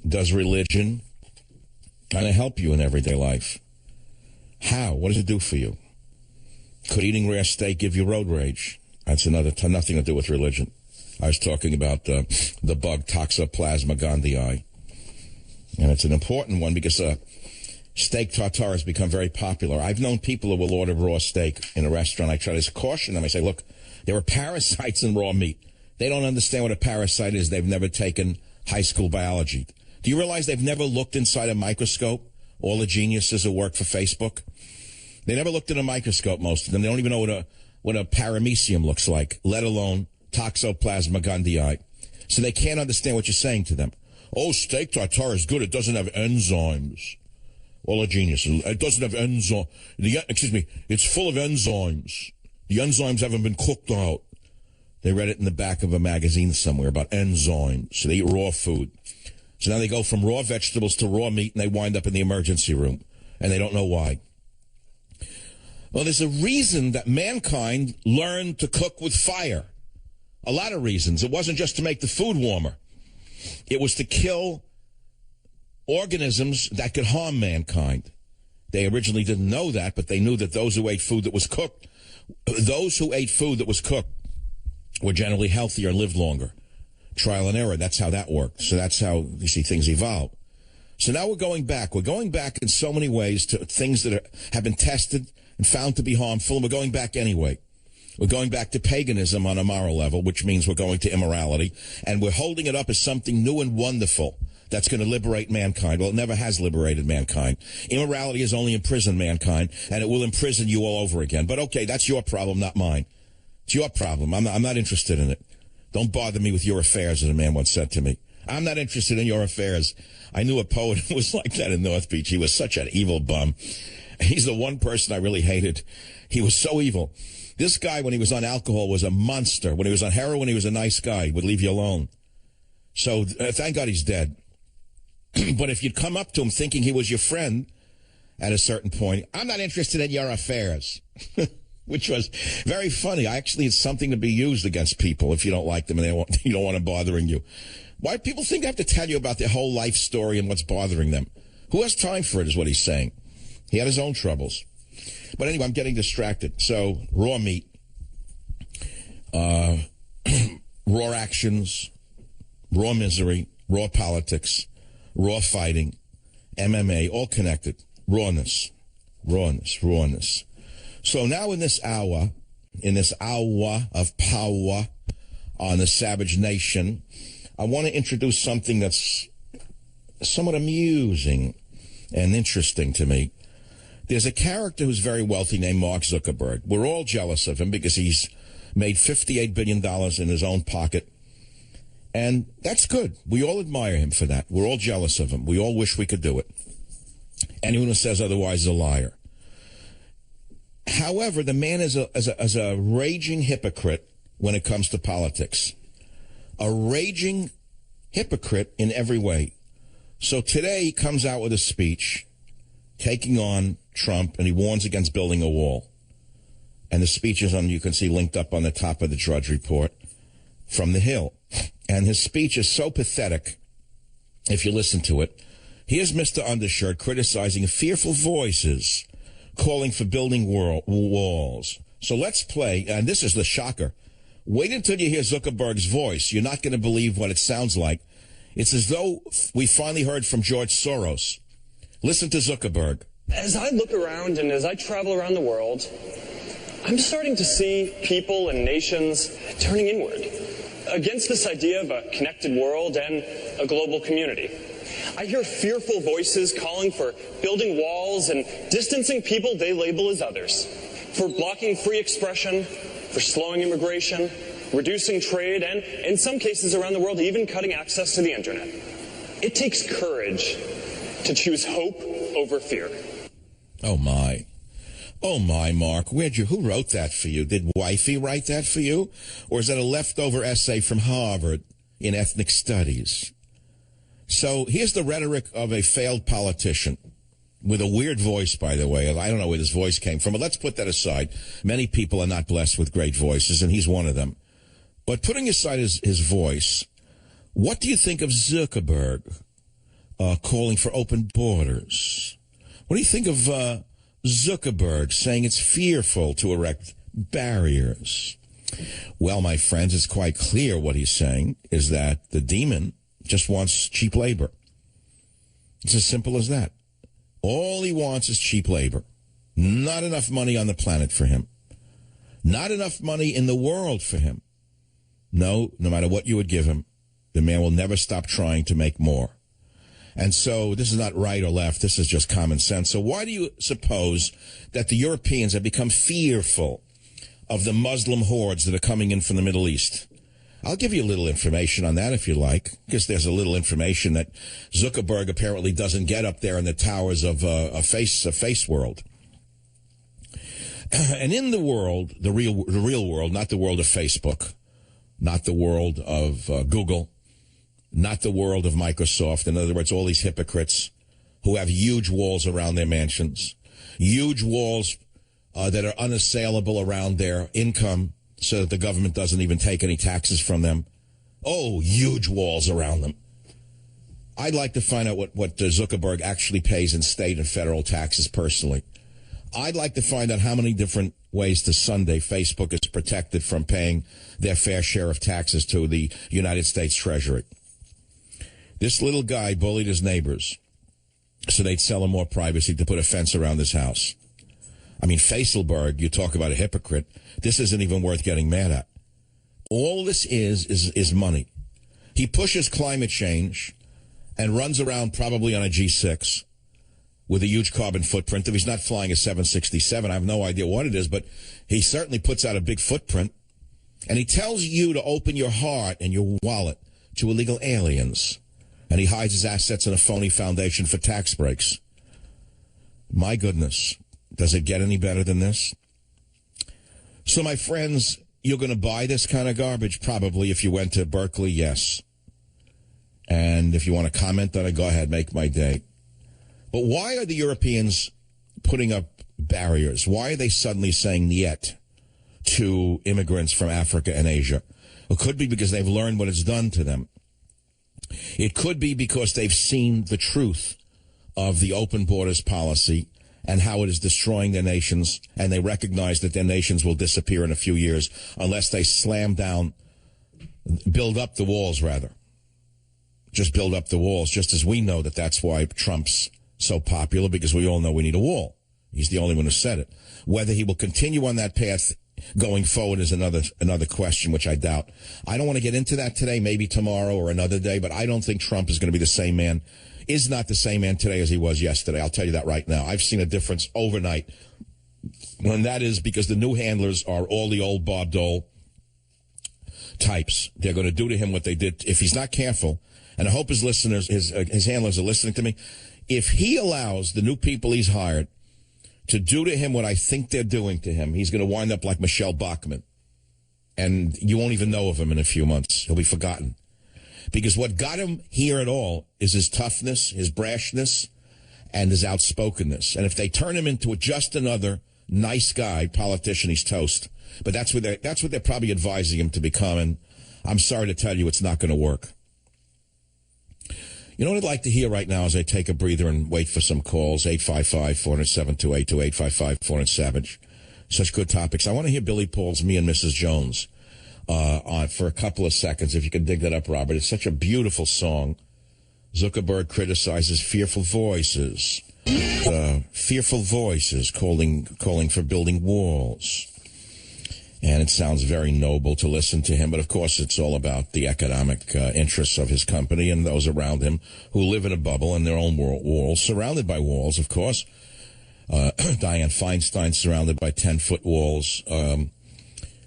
Does religion kind of help you in everyday life? How? What does it do for you? Could eating rare steak give you road rage? That's nothing to do with religion. I was talking about the bug Toxoplasma gondii. And it's an important one because steak tartare has become very popular. I've known people who will order raw steak in a restaurant. I try to caution them. I say, look, there are parasites in raw meat. They don't understand what a parasite is. They've never taken high school biology. Do you realize they've never looked inside a microscope? All the geniuses who work for Facebook? They never looked in a microscope, most of them. They don't even know what a paramecium looks like, let alone Toxoplasma gondii. So they can't understand what you're saying to them. Oh, steak tartare is good. It doesn't have enzymes. All the geniuses. It doesn't have enzymes. It's full of enzymes. The enzymes haven't been cooked out. They read it in the back of a magazine somewhere about enzymes. So they eat raw food. So now they go from raw vegetables to raw meat, and they wind up in the emergency room. And they don't know why. Well, there's a reason that mankind learned to cook with fire. A lot of reasons. It wasn't just to make the food warmer. It was to kill organisms that could harm mankind. They originally didn't know that, but they knew that those who ate food that was cooked, were generally healthier and lived longer. Trial and error, that's how that worked. So that's how you see things evolve. So now we're going back. We're going back in so many ways to things that have been tested and found to be harmful, and we're going back anyway. We're going back to paganism on a moral level, which means we're going to immorality, and we're holding it up as something new and wonderful that's going to liberate mankind. Well, it never has liberated mankind. Immorality has only imprisoned mankind, and it will imprison you all over again. But okay, that's your problem, not mine. It's your problem. I'm not interested in it. Don't bother me with your affairs, as a man once said to me. I'm not interested in your affairs. I knew a poet who was like that in North Beach. He was such an evil bum. He's the one person I really hated. He was so evil. This guy, when he was on alcohol, was a monster. When he was on heroin, he was a nice guy. He would leave you alone. So thank God he's dead. But if you'd come up to him thinking he was your friend at a certain point, I'm not interested in your affairs, which was very funny. Actually, it's something to be used against people if you don't like them and you don't want them bothering you. Why people think I have to tell you about their whole life story and what's bothering them? Who has time for it is what he's saying. He had his own troubles. But anyway, I'm getting distracted. So, raw meat, raw actions, raw misery, raw politics, raw fighting, MMA, all connected. Rawness. So now in this hour of power on the Savage Nation, I want to introduce something that's somewhat amusing and interesting to me. There's a character who's very wealthy named Mark Zuckerberg. We're all jealous of him because he's made $58 billion in his own pocket. And that's good. We all admire him for that. We're all jealous of him. We all wish we could do it. Anyone who says otherwise is a liar. However, the man is a raging hypocrite when it comes to politics. A raging hypocrite in every way. So today he comes out with a speech taking on Trump, and he warns against building a wall. And the speech is you can see linked up on the top of the Drudge Report from the Hill. And his speech is so pathetic, if you listen to it. Here's Mr. Undershirt criticizing fearful voices, calling for building walls. So let's play, and this is the shocker. Wait until you hear Zuckerberg's voice. You're not going to believe what it sounds like. It's as though we finally heard from George Soros. Listen to Zuckerberg. As I look around and as I travel around the world, I'm starting to see people and nations turning inward against this idea of a connected world and a global community. I hear fearful voices calling for building walls and distancing people they label as others, for blocking free expression, for slowing immigration, reducing trade, and in some cases around the world, even cutting access to the internet. It takes courage to choose hope over fear. Oh, my. Oh, my, Mark. Who wrote that for you? Did Wifey write that for you? Or is that a leftover essay from Harvard in ethnic studies? So here's the rhetoric of a failed politician with a weird voice, by the way. I don't know where this voice came from, but let's put that aside. Many people are not blessed with great voices, and he's one of them. But putting aside his voice, what do you think of Zuckerberg calling for open borders? What do you think of Zuckerberg saying it's fearful to erect barriers? Well, my friends, it's quite clear what he's saying is that the demon just wants cheap labor. It's as simple as that. All he wants is cheap labor. Not enough money on the planet for him. Not enough money in the world for him. No matter what you would give him, the man will never stop trying to make more. And so this is not right or left. This is just common sense. So why do you suppose that the Europeans have become fearful of the Muslim hordes that are coming in from the Middle East? I'll give you a little information on that if you like, because there's a little information that Zuckerberg apparently doesn't get up there in the towers of a face world. And in the world, the real world, not the world of Facebook, not the world of Google, not the world of Microsoft. In other words, all these hypocrites who have huge walls around their mansions, huge walls that are unassailable around their income so that the government doesn't even take any taxes from them. Oh, huge walls around them. I'd like to find out what Zuckerberg actually pays in state and federal taxes personally. I'd like to find out how many different ways to Sunday Facebook is protected from paying their fair share of taxes to the United States Treasury. This little guy bullied his neighbors so they'd sell him more privacy to put a fence around his house. I mean, Faiselberg, you talk about a hypocrite. This isn't even worth getting mad at. All this is money. He pushes climate change and runs around probably on a G6 with a huge carbon footprint. If he's not flying a 767, I have no idea what it is, but he certainly puts out a big footprint. And he tells you to open your heart and your wallet to illegal aliens. And he hides his assets in a phony foundation for tax breaks. My goodness, does it get any better than this? So, my friends, you're going to buy this kind of garbage? Probably. If you went to Berkeley, yes. And if you want to comment on it, go ahead, make my day. But why are the Europeans putting up barriers? Why are they suddenly saying niet to immigrants from Africa and Asia? It could be because they've learned what it's done to them. It could be because they've seen the truth of the open borders policy and how it is destroying their nations, and they recognize that their nations will disappear in a few years unless they build up the walls, rather. Just build up the walls, just as we know that that's why Trump's so popular, because we all know we need a wall. He's the only one who said it. Whether he will continue on that path going forward is another question, which I doubt. I don't want to get into that today, maybe tomorrow or another day, but I don't think Trump is going to be the same man, is not the same man today as he was yesterday. I'll tell you that right now. I've seen a difference overnight. And that is because the new handlers are all the old Bob Dole types. They're going to do to him what they did. If he's not careful, and I hope his listeners, his handlers are listening to me, if he allows the new people he's hired to do to him what I think they're doing to him, he's going to wind up like Michelle Bachmann. And you won't even know of him in a few months. He'll be forgotten. Because what got him here at all is his toughness, his brashness, and his outspokenness. And if they turn him into just another nice guy, politician, he's toast. But that's what they're probably advising him to become. And I'm sorry to tell you, it's not going to work. You know what I'd like to hear right now as I take a breather and wait for some calls? 855-407-2828, 855-400-SAVAGE. Such good topics. I want to hear Billy Paul's Me and Mrs. Jones for a couple of seconds. If you can dig that up, Robert. It's such a beautiful song. Zuckerberg criticizes fearful voices. Fearful voices calling for building walls. And it sounds very noble to listen to him. But, of course, it's all about the economic interests of his company and those around him who live in a bubble in their own walls, surrounded by walls, of course. Dianne Feinstein surrounded by 10-foot walls.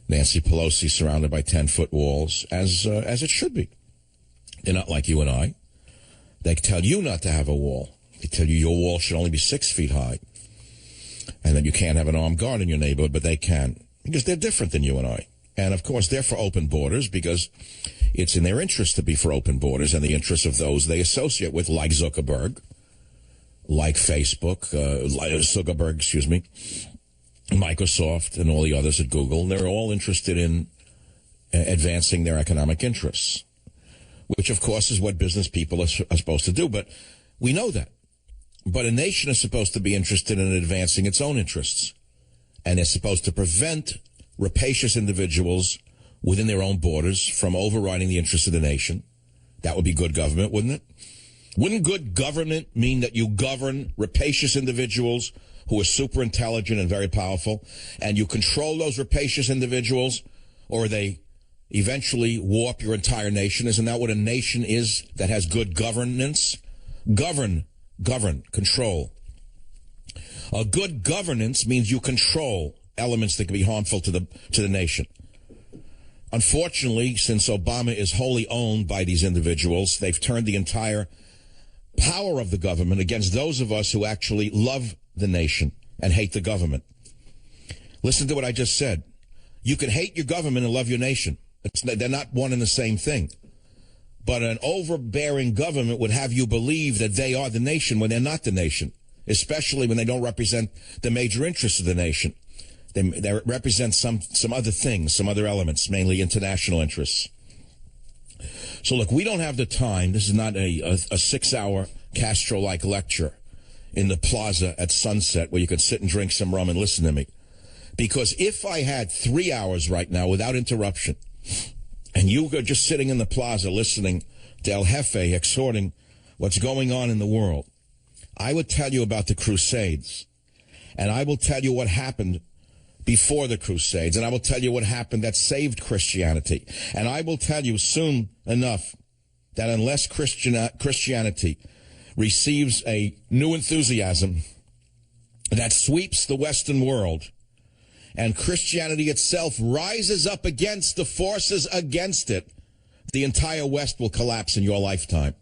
Nancy Pelosi surrounded by 10-foot walls, as it should be. They're not like you and I. They tell you not to have a wall. They tell you your wall should only be 6 feet high, and that you can't have an armed guard in your neighborhood, but they can, because they're different than you and I. And, of course, they're for open borders because it's in their interest to be for open borders and the interests of those they associate with, like Zuckerberg, like Facebook, Microsoft, and all the others at Google. And they're all interested in advancing their economic interests, which, of course, is what business people are supposed to do. But we know that. But a nation is supposed to be interested in advancing its own interests. And it's supposed to prevent rapacious individuals within their own borders from overriding the interests of the nation. That would be good government, wouldn't it? Wouldn't good government mean that you govern rapacious individuals who are super intelligent and very powerful, and you control those rapacious individuals, or they eventually warp your entire nation? Isn't that what a nation is that has good governance? Govern, control. A good governance means you control elements that can be harmful to the nation. Unfortunately, since Obama is wholly owned by these individuals, they've turned the entire power of the government against those of us who actually love the nation and hate the government. Listen to what I just said. You can hate your government and love your nation. They're not one and the same thing. But an overbearing government would have you believe that they are the nation when they're not the nation, especially when they don't represent the major interests of the nation. They represent some other things, some other elements, mainly international interests. So look, we don't have the time. This is not a 6-hour Castro-like lecture in the plaza at sunset where you can sit and drink some rum and listen to me. Because if I had 3 hours right now without interruption, and you were just sitting in the plaza listening to El Jefe exhorting what's going on in the world, I would tell you about the Crusades, and I will tell you what happened before the Crusades, and I will tell you what happened that saved Christianity, and I will tell you soon enough that unless Christianity receives a new enthusiasm that sweeps the Western world, and Christianity itself rises up against the forces against it, the entire West will collapse in your lifetime.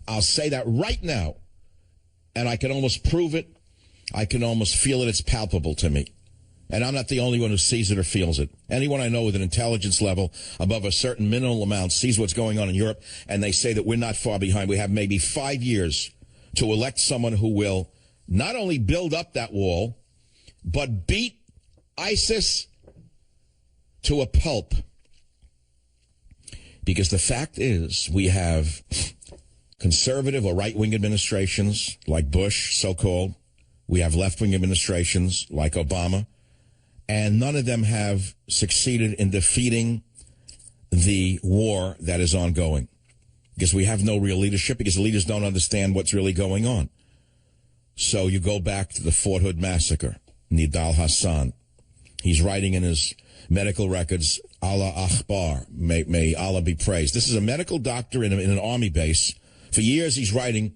I'll say that right now, and I can almost prove it. I can almost feel it. It's palpable to me. And I'm not the only one who sees it or feels it. Anyone I know with an intelligence level above a certain minimal amount sees what's going on in Europe, and they say that we're not far behind. We have maybe 5 years to elect someone who will not only build up that wall, but beat ISIS to a pulp. Because the fact is, we have conservative or right-wing administrations like Bush, so-called. We have left-wing administrations like Obama. And none of them have succeeded in defeating the war that is ongoing. Because we have no real leadership, because the leaders don't understand what's really going on. So you go back to the Fort Hood massacre, Nidal Hassan. He's writing in his medical records, Allah Akbar, may Allah be praised. This is a medical doctor in an army base. For years he's writing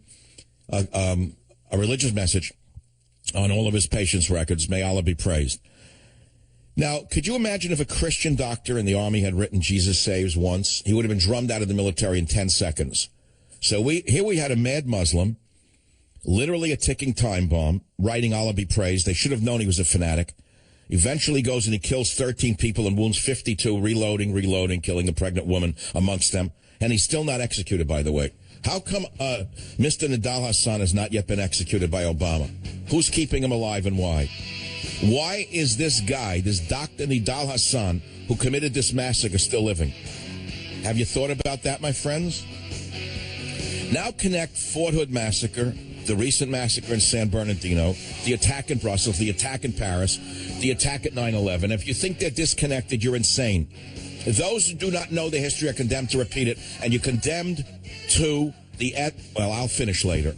a religious message on all of his patients' records, may Allah be praised. Now, could you imagine if a Christian doctor in the army had written Jesus Saves once? He would have been drummed out of the military in 10 seconds. So here we had a mad Muslim, literally a ticking time bomb, writing Allah be praised. They should have known he was a fanatic. Eventually goes and he kills 13 people and wounds 52, reloading, killing a pregnant woman amongst them. And he's still not executed, by the way. How come Mr. Nidal Hassan has not yet been executed by Obama? Who's keeping him alive and why? Why is this guy, this Dr. Nidal Hassan, who committed this massacre, still living? Have you thought about that, my friends? Now connect Fort Hood massacre, the recent massacre in San Bernardino, the attack in Brussels, the attack in Paris, the attack at 9/11. If you think they're disconnected, you're insane. Those who do not know the history are condemned to repeat it, and you're condemned to the... Well, I'll finish later.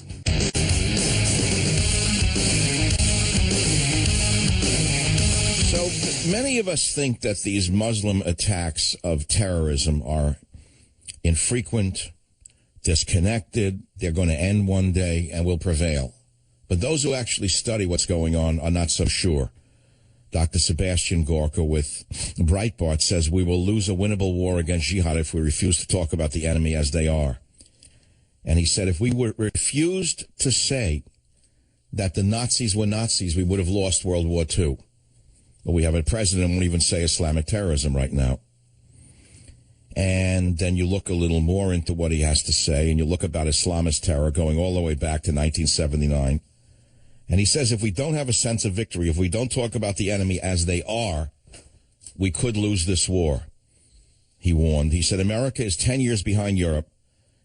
So many of us think that these Muslim attacks of terrorism are infrequent, disconnected, they're going to end one day and will prevail. But those who actually study what's going on are not so sure. Dr. Sebastian Gorka with Breitbart says we will lose a winnable war against jihad if we refuse to talk about the enemy as they are. And he said if we were refused to say that the Nazis were Nazis, we would have lost World War II. But we have a president who won't even say Islamic terrorism right now. And then you look a little more into what he has to say, and you look about Islamist terror going all the way back to 1979. And he says if we don't have a sense of victory, if we don't talk about the enemy as they are, we could lose this war, he warned. He said America is 10 years behind Europe.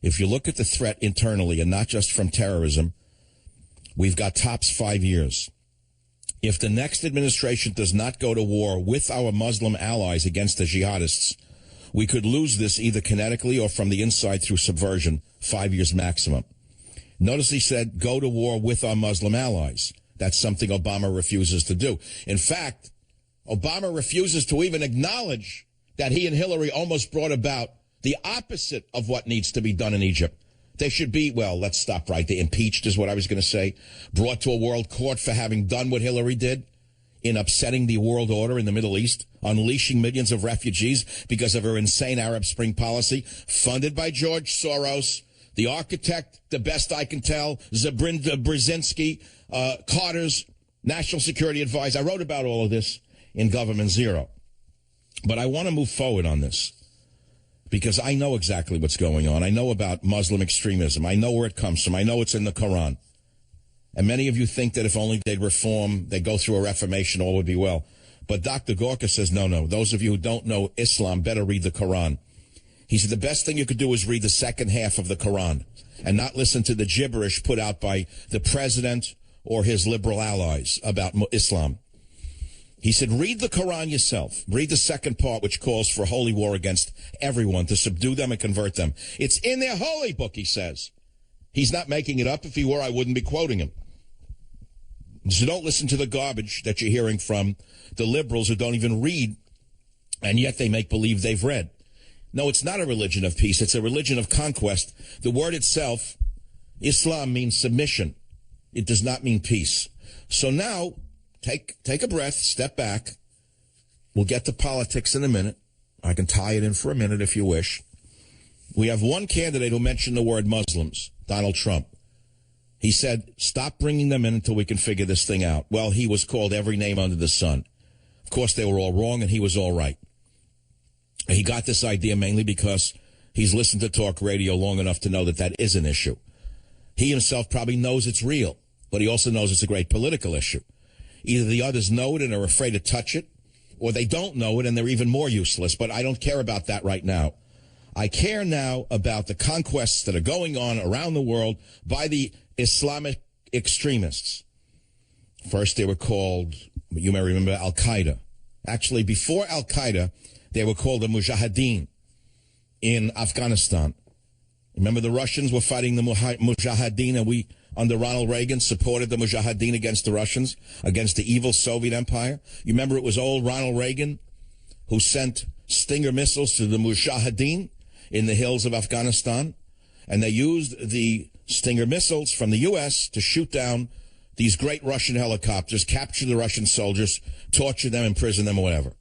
If you look at the threat internally and not just from terrorism, we've got tops 5 years. If the next administration does not go to war with our Muslim allies against the jihadists, we could lose this either kinetically or from the inside through subversion, 5 years maximum. Notice he said, go to war with our Muslim allies. That's something Obama refuses to do. In fact, Obama refuses to even acknowledge that he and Hillary almost brought about the opposite of what needs to be done in Egypt. They should be, well, let's stop right there. Impeached is what I was going to say. Brought to a world court for having done what Hillary did in upsetting the world order in the Middle East, unleashing millions of refugees because of her insane Arab Spring policy, funded by George Soros, the architect, the best I can tell, Zabrinda Brzezinski, Carter's national security advisor. I wrote about all of this in Government Zero. But I want to move forward on this because I know exactly what's going on. I know about Muslim extremism. I know where it comes from. I know it's in the Quran. And many of you think that if only they'd reform, they'd go through a reformation, all would be well. But Dr. Gorka says, no. Those of you who don't know Islam better read the Quran. He said the best thing you could do is read the second half of the Quran and not listen to the gibberish put out by the president or his liberal allies about Islam. He said, read the Quran yourself. Read the second part, which calls for a holy war against everyone to subdue them and convert them. It's in their holy book, he says. He's not making it up. If he were, I wouldn't be quoting him. So don't listen to the garbage that you're hearing from the liberals who don't even read, and yet they make believe they've read. No, it's not a religion of peace. It's a religion of conquest. The word itself, Islam, means submission. It does not mean peace. So now, take a breath, step back. We'll get to politics in a minute. I can tie it in for a minute if you wish. We have one candidate who mentioned the word Muslims, Donald Trump. He said, stop bringing them in until we can figure this thing out. Well, he was called every name under the sun. Of course, they were all wrong, and he was all right. He got this idea mainly because he's listened to talk radio long enough to know that that is an issue. He himself probably knows it's real, but he also knows it's a great political issue. Either the others know it and are afraid to touch it, or they don't know it and they're even more useless. But I don't care about that right now. I care now about the conquests that are going on around the world by the Islamic extremists. First, they were called, you may remember, Al-Qaeda. Actually, before Al-Qaeda, they were called the Mujahideen in Afghanistan. Remember, the Russians were fighting the Mujahideen, and we, under Ronald Reagan, supported the Mujahideen against the Russians, against the evil Soviet Empire. You remember it was old Ronald Reagan who sent Stinger missiles to the Mujahideen in the hills of Afghanistan, and they used the Stinger missiles from the U.S. to shoot down these great Russian helicopters, capture the Russian soldiers, torture them, imprison them, or whatever.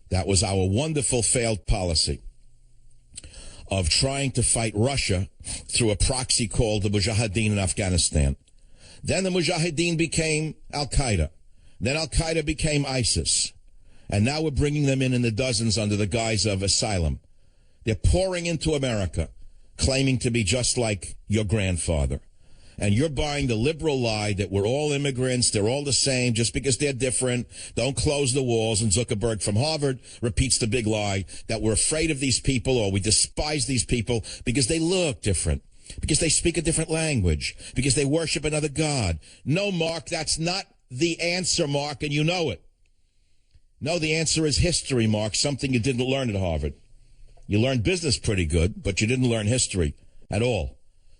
That was our wonderful failed policy of trying to fight Russia through a proxy called the Mujahideen in Afghanistan. Then the Mujahideen became Al-Qaeda. Then Al-Qaeda became ISIS. And now we're bringing them in the dozens under the guise of asylum. They're pouring into America, claiming to be just like your grandfather. And you're buying the liberal lie that we're all immigrants, they're all the same, just because they're different. Don't close the walls. And Zuckerberg from Harvard repeats the big lie that we're afraid of these people or we despise these people because they look different, because they speak a different language, because they worship another god. No, Mark, that's not the answer, Mark, and you know it. No, the answer is history, Mark, something you didn't learn at Harvard. You learned business pretty good, but you didn't learn history at all.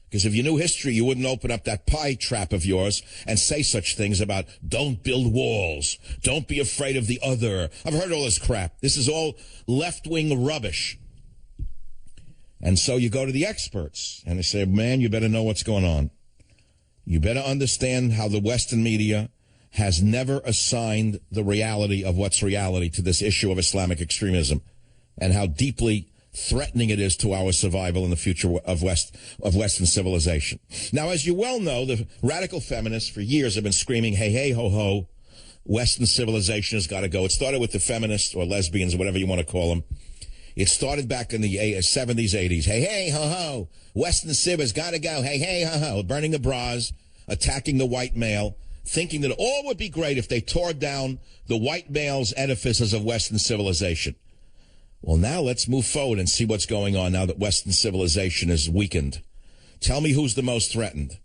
Because if you knew history, you wouldn't open up that pie trap of yours and say such things about don't build walls, don't be afraid of the other. I've heard all this crap. This is all left-wing rubbish. And so you go to the experts, and they say, man, you better know what's going on. You better understand how the Western media has never assigned the reality of what's reality to this issue of Islamic extremism and how deeply threatening it is to our survival in the future of Western civilization. Now, as you well know, the radical feminists for years have been screaming, hey, hey, ho, ho, Western civilization has got to go. It started with the feminists or lesbians or whatever you want to call them. It started back in the 70s, 80s. Hey, hey, ho, ho, Western civ has got to go. Hey, hey, ho, ho, burning the bras, attacking the white male, thinking that all would be great if they tore down the white male's edifices of Western civilization. Well, now let's move forward and see what's going on now that Western civilization is weakened. Tell me who's the most threatened.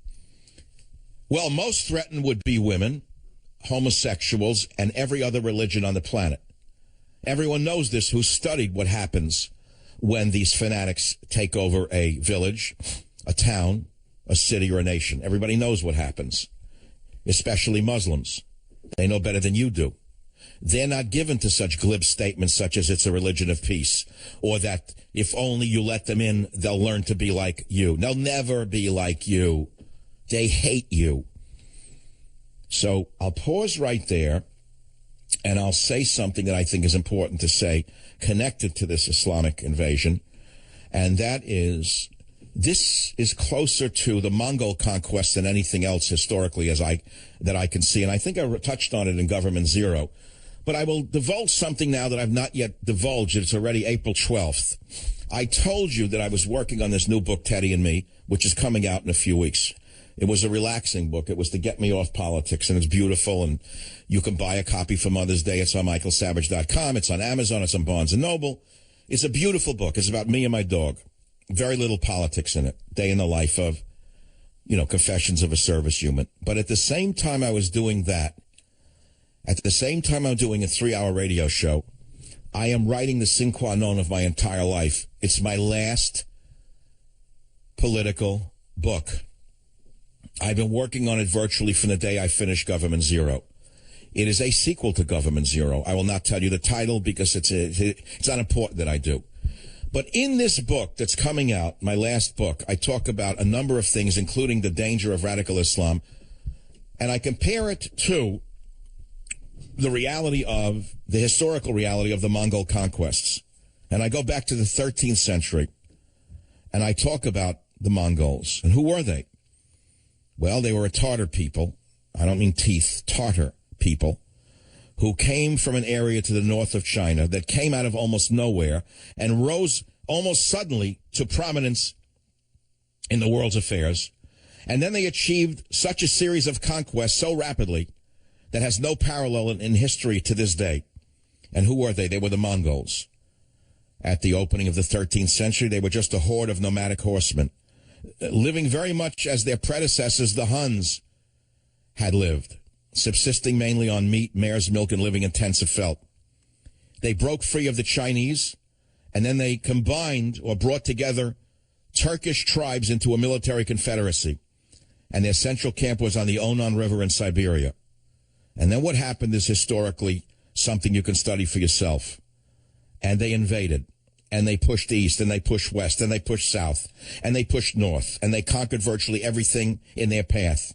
Well, most threatened would be women, homosexuals, and every other religion on the planet. Everyone knows this who studied what happens when these fanatics take over a village, a town, a city, or a nation. Everybody knows what happens, especially Muslims. They know better than you do. They're not given to such glib statements such as it's a religion of peace, or that if only you let them in, they'll learn to be like you. They'll never be like you. They hate you. So I'll pause right there, and I'll say something that I think is important to say connected to this Islamic invasion, and that is, this is closer to the Mongol conquest than anything else historically that I can see, and I think I touched on it in Government Zero. But I will divulge something now that I've not yet divulged. It's already April 12th. I told you that I was working on this new book, Teddy and Me, which is coming out in a few weeks. It was a relaxing book. It was to get me off politics, and it's beautiful, and you can buy a copy for Mother's Day. It's on michaelsavage.com. It's on Amazon. It's on Barnes & Noble. It's a beautiful book. It's about me and my dog. Very little politics in it. Day in the life of, Confessions of a Service Human. But at the same time I was doing that, at the same time I'm doing a 3-hour radio show, I am writing the sine qua non of my entire life. It's my last political book. I've been working on it virtually from the day I finished Government Zero. It is a sequel to Government Zero. I will not tell you the title because it's not important that I do. But in this book that's coming out, my last book, I talk about a number of things, including the danger of radical Islam, and I compare it to the historical reality of the Mongol conquests. And I go back to the 13th century, and I talk about the Mongols. And who were they? Well, they were a Tartar people. I don't mean teeth, Tartar people, who came from an area to the north of China that came out of almost nowhere and rose almost suddenly to prominence in the world's affairs. And then they achieved such a series of conquests so rapidly that has no parallel in history to this day. And who were they? They were the Mongols. At the opening of the 13th century, they were just a horde of nomadic horsemen, living very much as their predecessors, the Huns, had lived, subsisting mainly on meat, mare's milk, and living in tents of felt. They broke free of the Chinese, and then they combined or brought together Turkish tribes into a military confederacy, and their central camp was on the Onon River in Siberia. And then what happened is historically something you can study for yourself. And they invaded, and they pushed east, and they pushed west, and they pushed south, and they pushed north, and they conquered virtually everything in their path.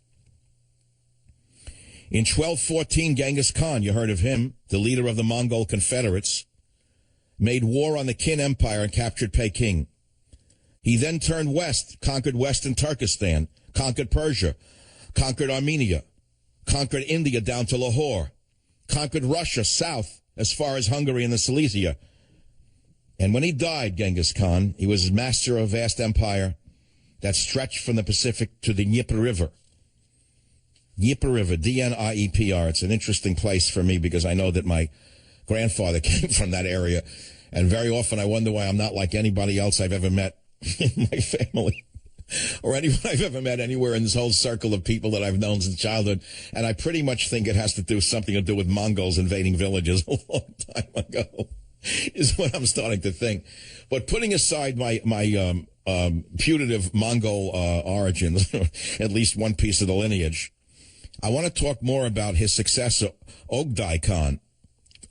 In 1214, Genghis Khan, you heard of him, the leader of the Mongol Confederates, made war on the Qin Empire and captured Peking. He then turned west, conquered western Turkestan, conquered Persia, conquered Armenia, conquered India down to Lahore, conquered Russia south as far as Hungary and the Silesia. And when he died, Genghis Khan, he was master of a vast empire that stretched from the Pacific to the Dnieper River. Dnieper River, D-N-I-E-P-R. It's an interesting place for me because I know that my grandfather came from that area. And very often I wonder why I'm not like anybody else I've ever met in my family or anyone I've ever met anywhere in this whole circle of people that I've known since childhood. And I pretty much think it has to do something to do with Mongols invading villages a long time ago is what I'm starting to think. But putting aside my putative Mongol origins, at least one piece of the lineage, I want to talk more about his successor, Ogdai Khan,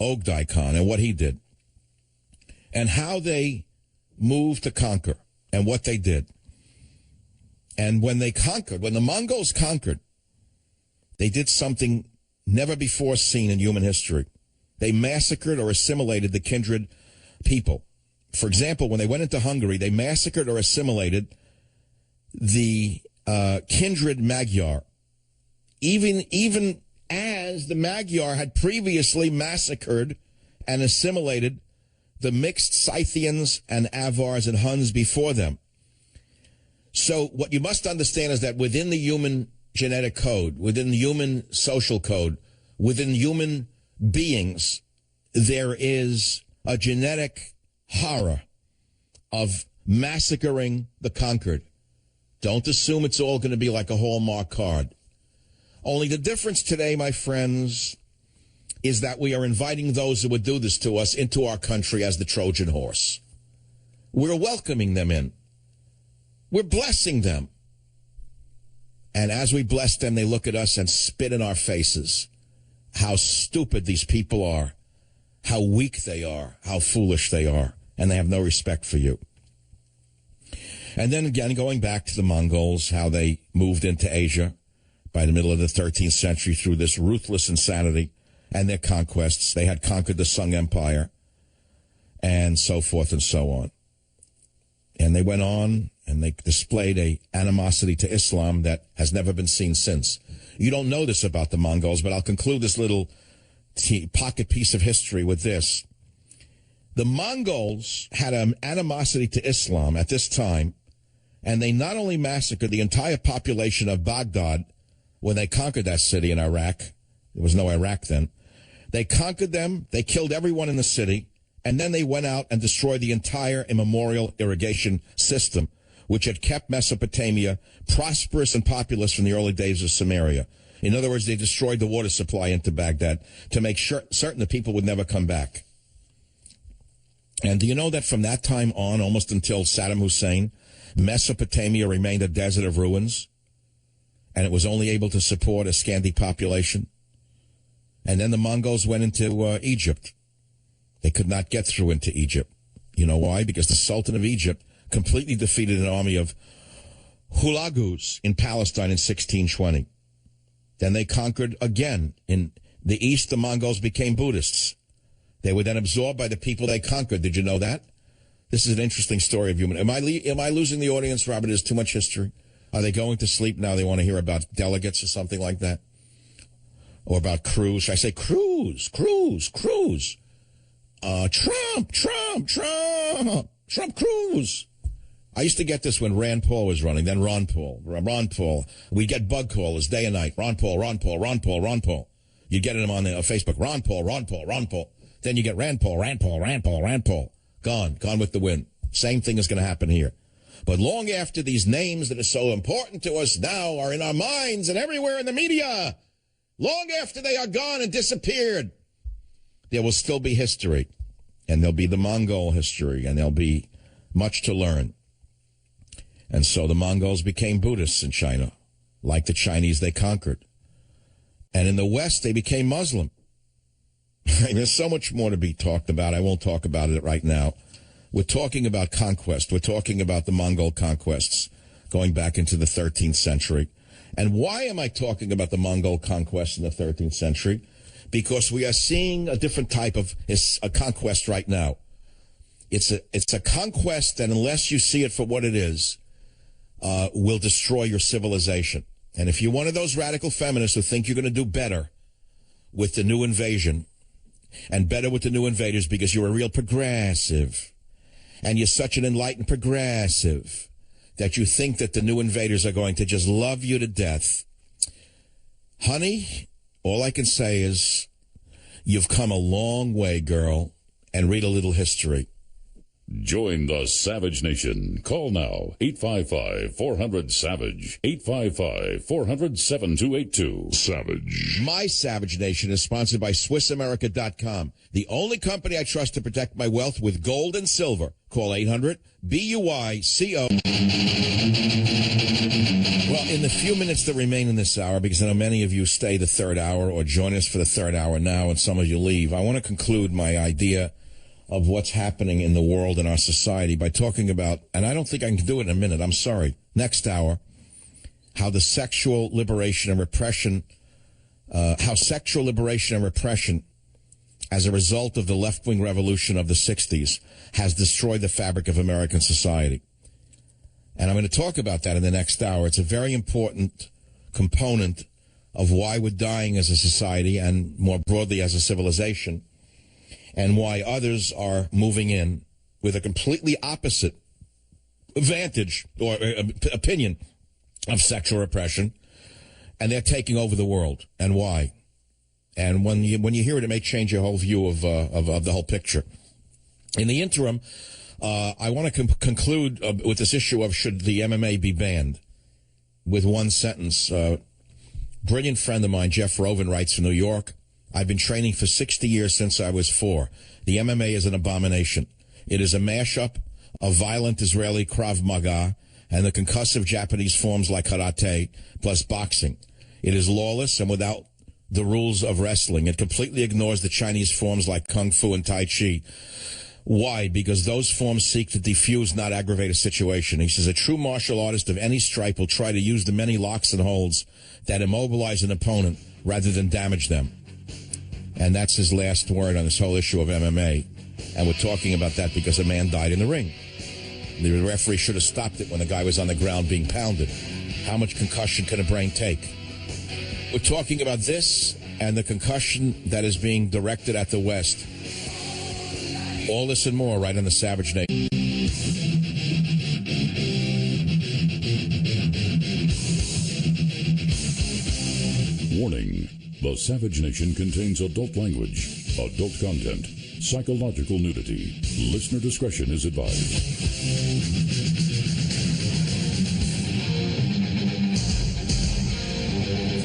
and what he did, and how they moved to conquer, and what they did. And when they conquered, when the Mongols conquered, they did something never before seen in human history. They massacred or assimilated the kindred people. For example, when they went into Hungary, they massacred or assimilated the kindred Magyar, even as the Magyar had previously massacred and assimilated the mixed Scythians and Avars and Huns before them. So what you must understand is that within the human genetic code, within the human social code, within human beings, there is a genetic horror of massacring the conquered. Don't assume it's all going to be like a Hallmark card. Only the difference today, my friends, is that we are inviting those who would do this to us into our country as the Trojan horse. We're welcoming them in. We're blessing them. And as we bless them, they look at us and spit in our faces. How stupid these people are, how weak they are, how foolish they are, and they have no respect for you. And then again, going back to the Mongols, how they moved into Asia by the middle of the 13th century through this ruthless insanity and their conquests. They had conquered the Sung Empire and so forth and so on. And they went on and they displayed a animosity to Islam that has never been seen since. You don't know this about the Mongols, but I'll conclude this little pocket piece of history with this. The Mongols had an animosity to Islam at this time, and they not only massacred the entire population of Baghdad when they conquered that city in Iraq. There was no Iraq then. They conquered them, they killed everyone in the city, and then they went out and destroyed the entire immemorial irrigation system, which had kept Mesopotamia prosperous and populous from the early days of Samaria. In other words, they destroyed the water supply into Baghdad to make certain the people would never come back. And do you know that from that time on, almost until Saddam Hussein, Mesopotamia remained a desert of ruins, and it was only able to support a scanty population? And then the Mongols went into Egypt. They could not get through into Egypt. You know why? Because the Sultan of Egypt completely defeated an army of Hulagus in Palestine in 1620. Then they conquered again. In the east, the Mongols became Buddhists. They were then absorbed by the people they conquered. Did you know that? This is an interesting story of human. Am I losing the audience, Robert? There's too much history. Are they going to sleep now? They want to hear about delegates or something like that? Or about Cruz? Should I say Cruz? Trump, Cruz. I used to get this when Rand Paul was running, then Ron Paul. We'd get bug callers day and night. Ron Paul. You'd get him on Facebook. Ron Paul. Then you get Rand Paul. Gone with the wind. Same thing is going to happen here. But long after these names that are so important to us now are in our minds and everywhere in the media, long after they are gone and disappeared, there will still be history. And there'll be the Mongol history, and there'll be much to learn. And so the Mongols became Buddhists in China, like the Chinese they conquered. And in the West, they became Muslim. There's so much more to be talked about. I won't talk about it right now. We're talking about conquest. We're talking about the Mongol conquests going back into the 13th century. And why am I talking about the Mongol conquest in the 13th century? Because we are seeing a different type of a conquest right now. It's a conquest that, unless you see it for what it is, will destroy your civilization. And if you're one of those radical feminists who think you're going to do better with the new invasion, and better with the new invaders because you're a real progressive, and you're such an enlightened progressive that you think that the new invaders are going to just love you to death, honey, all I can say is you've come a long way, girl, and read a little history. Join the Savage Nation. Call now, 855-400-SAVAGE, 855-400-7282. Savage. My Savage Nation is sponsored by SwissAmerica.com, the only company I trust to protect my wealth with gold and silver. Call 800-BUYCO. Well, in the few minutes that remain in this hour, because I know many of you stay the third hour or join us for the third hour now, and some of you leave, I want to conclude my idea of what's happening in the world and our society by talking about, and I don't think I can do it in a minute, I'm sorry, next hour, how the sexual liberation and repression how sexual liberation and repression as a result of the left-wing revolution of the 60s has destroyed the fabric of American society. And I'm going to talk about that in the next hour. It's a very important component of why we're dying as a society and more broadly as a civilization, and why others are moving in with a completely opposite vantage or opinion of sexual repression, and they're taking over the world. And why? And when you hear it, it may change your whole view of the whole picture. In the interim, I want to conclude with this issue of should the MMA be banned with one sentence. Brilliant friend of mine, Jeff Rovin, writes from New York, I've been training for 60 years since I was 4. The MMA is an abomination. It is a mashup of violent Israeli Krav Maga and the concussive Japanese forms like karate plus boxing. It is lawless and without the rules of wrestling. It completely ignores the Chinese forms like Kung Fu and Tai Chi. Why? Because those forms seek to defuse, not aggravate a situation. He says a true martial artist of any stripe will try to use the many locks and holds that immobilize an opponent rather than damage them. And that's his last word on this whole issue of MMA. And we're talking about that because a man died in the ring. The referee should have stopped it when the guy was on the ground being pounded. How much concussion can a brain take? We're talking about this and the concussion that is being directed at the West. All this and more right on the Savage Nation. Warning. The Savage Nation contains adult language, adult content, psychological nudity. Listener discretion is advised.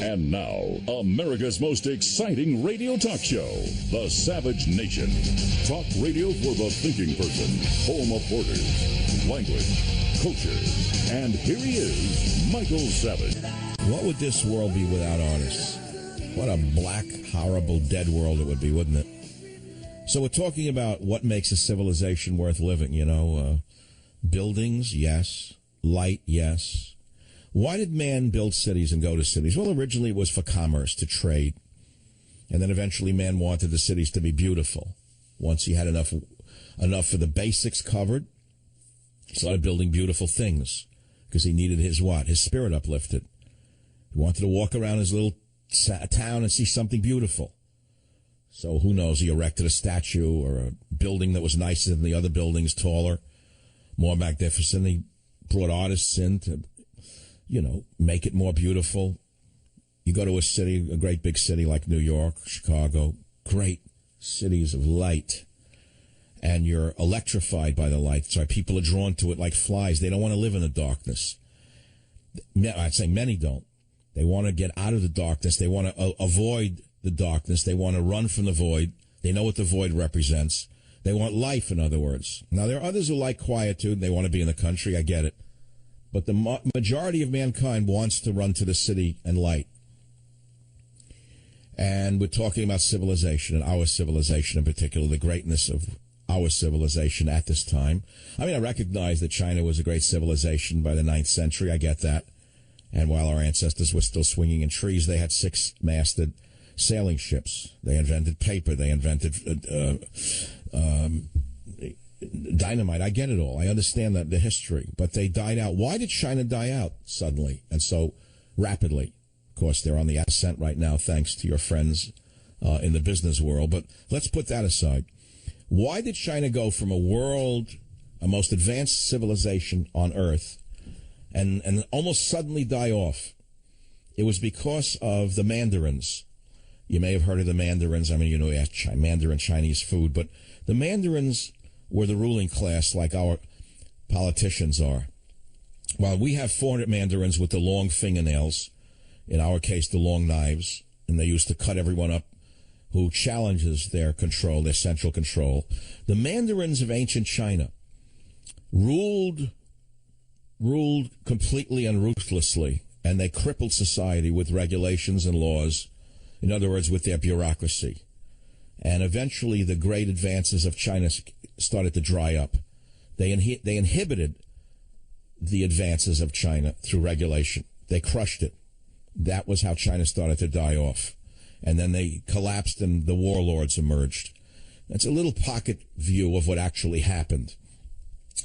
And now, America's most exciting radio talk show, The Savage Nation. Talk radio for the thinking person, home of borders, language, culture. And here he is, Michael Savage. What would this world be without artists? What a black, horrible, dead world it would be, wouldn't it? So we're talking about what makes a civilization worth living, buildings, yes. Light, yes. Why did man build cities and go to cities? Well, originally it was for commerce, to trade. And then eventually man wanted the cities to be beautiful. Once he had enough for the basics covered, he started building beautiful things because he needed his what? His spirit uplifted. He wanted to walk around his little town and see something beautiful. So who knows, he erected a statue or a building that was nicer than the other buildings, taller, more magnificent. He brought artists in to, make it more beautiful. You go to a city, a great big city like New York, Chicago, great cities of light, and you're electrified by the light. So people are drawn to it like flies. They don't want to live in the darkness. I'd say many don't. They want to get out of the darkness. They want to avoid the darkness. They want to run from the void. They know what the void represents. They want life, in other words. Now, there are others who like quietude. They want to be in the country. I get it. But the majority of mankind wants to run to the city and light. And we're talking about civilization, and our civilization in particular, the greatness of our civilization at this time. I mean, I recognize that China was a great civilization by the 9th century. I get that. And while our ancestors were still swinging in trees, they had 6-masted sailing ships. They invented paper. They invented dynamite. I get it all. I understand the history. But they died out. Why did China die out suddenly and so rapidly? Of course, they're on the ascent right now, thanks to your friends in the business world. But let's put that aside. Why did China go from a most advanced civilization on Earth, and almost suddenly die off? It was because of the Mandarins. You may have heard of the Mandarins. I mean, Mandarin Chinese food. But the Mandarins were the ruling class like our politicians are. While we have 400 Mandarins with the long fingernails, in our case, the long knives, and they used to cut everyone up who challenges their control, their central control. The Mandarins of ancient China ruled completely and ruthlessly, and they crippled society with regulations and laws, in other words, with their bureaucracy. And eventually the great advances of China started to dry up. They inhibited the advances of China through regulation. They crushed it. That was how China started to die off. and then they collapsed and the warlords emerged. That's a little pocket view of what actually happened.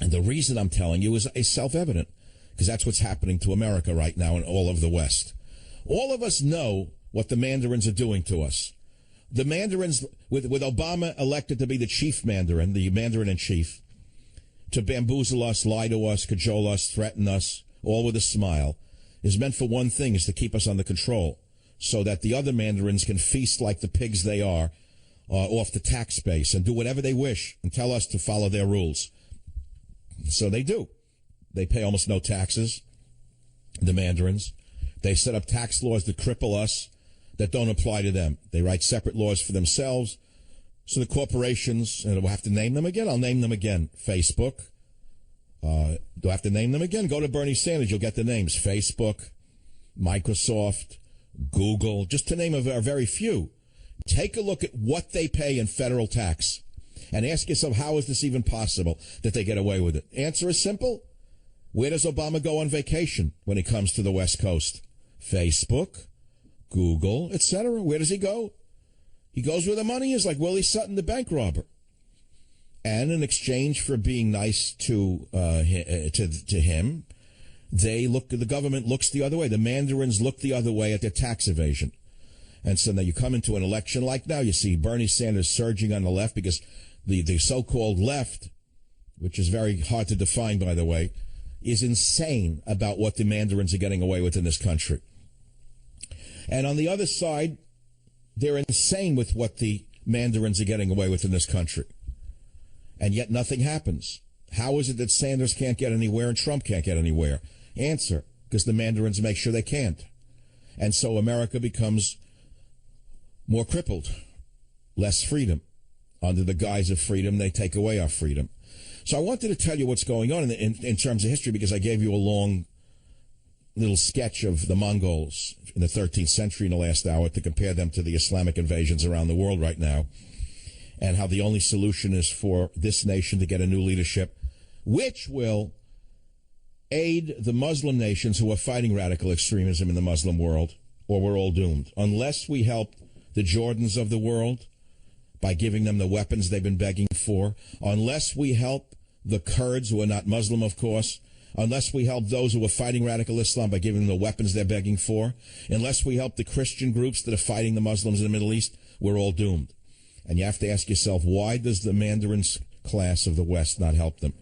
And the reason I'm telling you is self-evident, because that's what's happening to America right now and all of the West. All of us know what the Mandarins are doing to us. The Mandarins, with Obama elected to be the chief Mandarin, the Mandarin-in-chief, to bamboozle us, lie to us, cajole us, threaten us, all with a smile, is meant for one thing, is to keep us under control, so that the other Mandarins can feast like the pigs they are off the tax base and do whatever they wish and tell us to follow their rules. So they do. They pay almost no taxes, the Mandarins. They set up tax laws that cripple us, that don't apply to them. They write separate laws for themselves. So the corporations, and we'll have to name them again. I'll name them again. Facebook. Do I have to name them again? Go to Bernie Sanders. You'll get the names. Facebook, Microsoft, Google, just to name a very few. Take a look at what they pay in federal tax and ask yourself, how is this even possible that they get away with it? Answer is simple. Where does Obama go on vacation when he comes to the West Coast? Facebook, Google, etc. Where does he go? He goes where the money is, like Willie Sutton, the bank robber. And in exchange for being nice to him, the government looks the other way. The Mandarins look the other way at their tax evasion. And so now you come into an election like now, you see Bernie Sanders surging on the left because the so-called left, which is very hard to define, by the way, is insane about what the Mandarins are getting away with in this country. And on the other side, they're insane with what the Mandarins are getting away with in this country. And yet nothing happens. How is it that Sanders can't get anywhere and Trump can't get anywhere? Answer, because the Mandarins make sure they can't. And so America becomes more crippled, less freedom. Under the guise of freedom, they take away our freedom. So I wanted to tell you what's going on in terms of history, because I gave you a long little sketch of the Mongols in the 13th century in the last hour to compare them to the Islamic invasions around the world right now, and how the only solution is for this nation to get a new leadership, which will aid the Muslim nations who are fighting radical extremism in the Muslim world, or we're all doomed. Unless we help the Jordans of the world by giving them the weapons they've been begging for, unless we help the Kurds, who are not Muslim, of course, unless we help those who are fighting radical Islam by giving them the weapons they're begging for, unless we help the Christian groups that are fighting the Muslims in the Middle East, we're all doomed. And you have to ask yourself, why does the Mandarin class of the West not help them?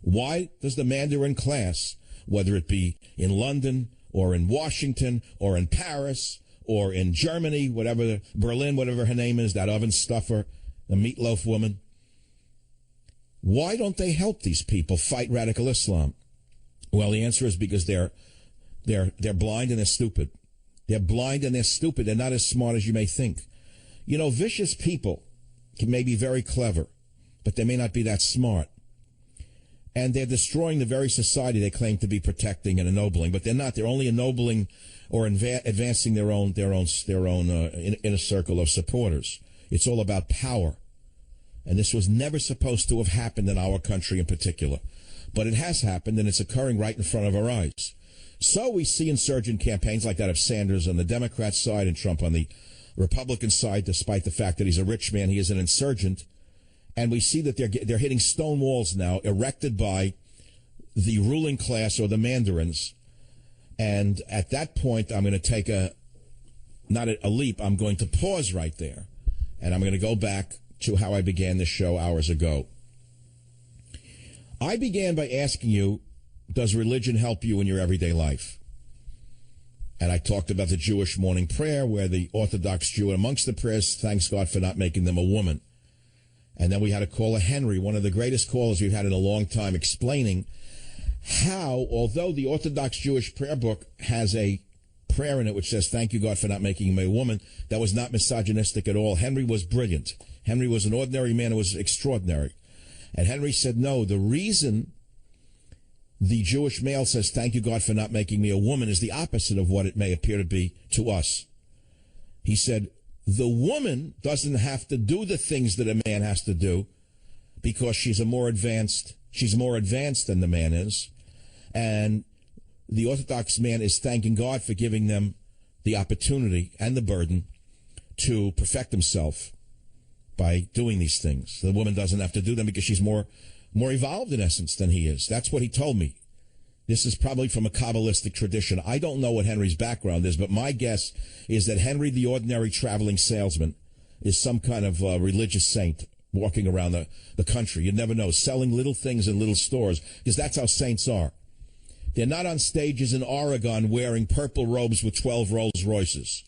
Why does the Mandarin class, whether it be in London or in Washington or in Paris or in Germany, whatever, Berlin, whatever her name is, that oven stuffer, the meatloaf woman, why don't they help these people fight radical Islam? Well, the answer is because they're blind and they're stupid. They're blind and they're stupid. They're not as smart as you may think. You know, vicious people may be very clever, but they may not be that smart. And they're destroying the very society they claim to be protecting and ennobling, but they're not. They're only ennobling or advancing their own inner circle of supporters. It's all about power. And this was never supposed to have happened in our country in particular. But it has happened, and it's occurring right in front of our eyes. So we see insurgent campaigns like that of Sanders on the Democrat side and Trump on the Republican side, despite the fact that he's a rich man, he is an insurgent. And we see that they're hitting stone walls now, erected by the ruling class or the Mandarins. And at that point, I'm going to take not a leap, I'm going to pause right there. And I'm going to go back to how I began this show hours ago. I began by asking you, does religion help you in your everyday life? And I talked about the Jewish morning prayer, where the Orthodox Jew, amongst the prayers, thanks God for not making them a woman. And then we had a caller, Henry, one of the greatest callers we've had in a long time, explaining how, although the Orthodox Jewish prayer book has a prayer in it which says, thank you, God, for not making me a woman, that was not misogynistic at all. Henry was brilliant. Henry was an ordinary man who was extraordinary. And Henry said, no, the reason the Jewish male says, thank you, God, for not making me a woman, is the opposite of what it may appear to be to us. He said, the woman doesn't have to do the things that a man has to do because she's more advanced than the man is. And the Orthodox man is thanking God for giving them the opportunity and the burden to perfect himself by doing these things. The woman doesn't have to do them because she's more evolved in essence than he is. That's what he told me. This is probably from a Kabbalistic tradition. I don't know what Henry's background is, but my guess is that Henry, the ordinary traveling salesman, is some kind of religious saint walking around the country. You never know, selling little things in little stores, because that's how saints are. They're not on stages in Oregon wearing purple robes with 12 Rolls Royces.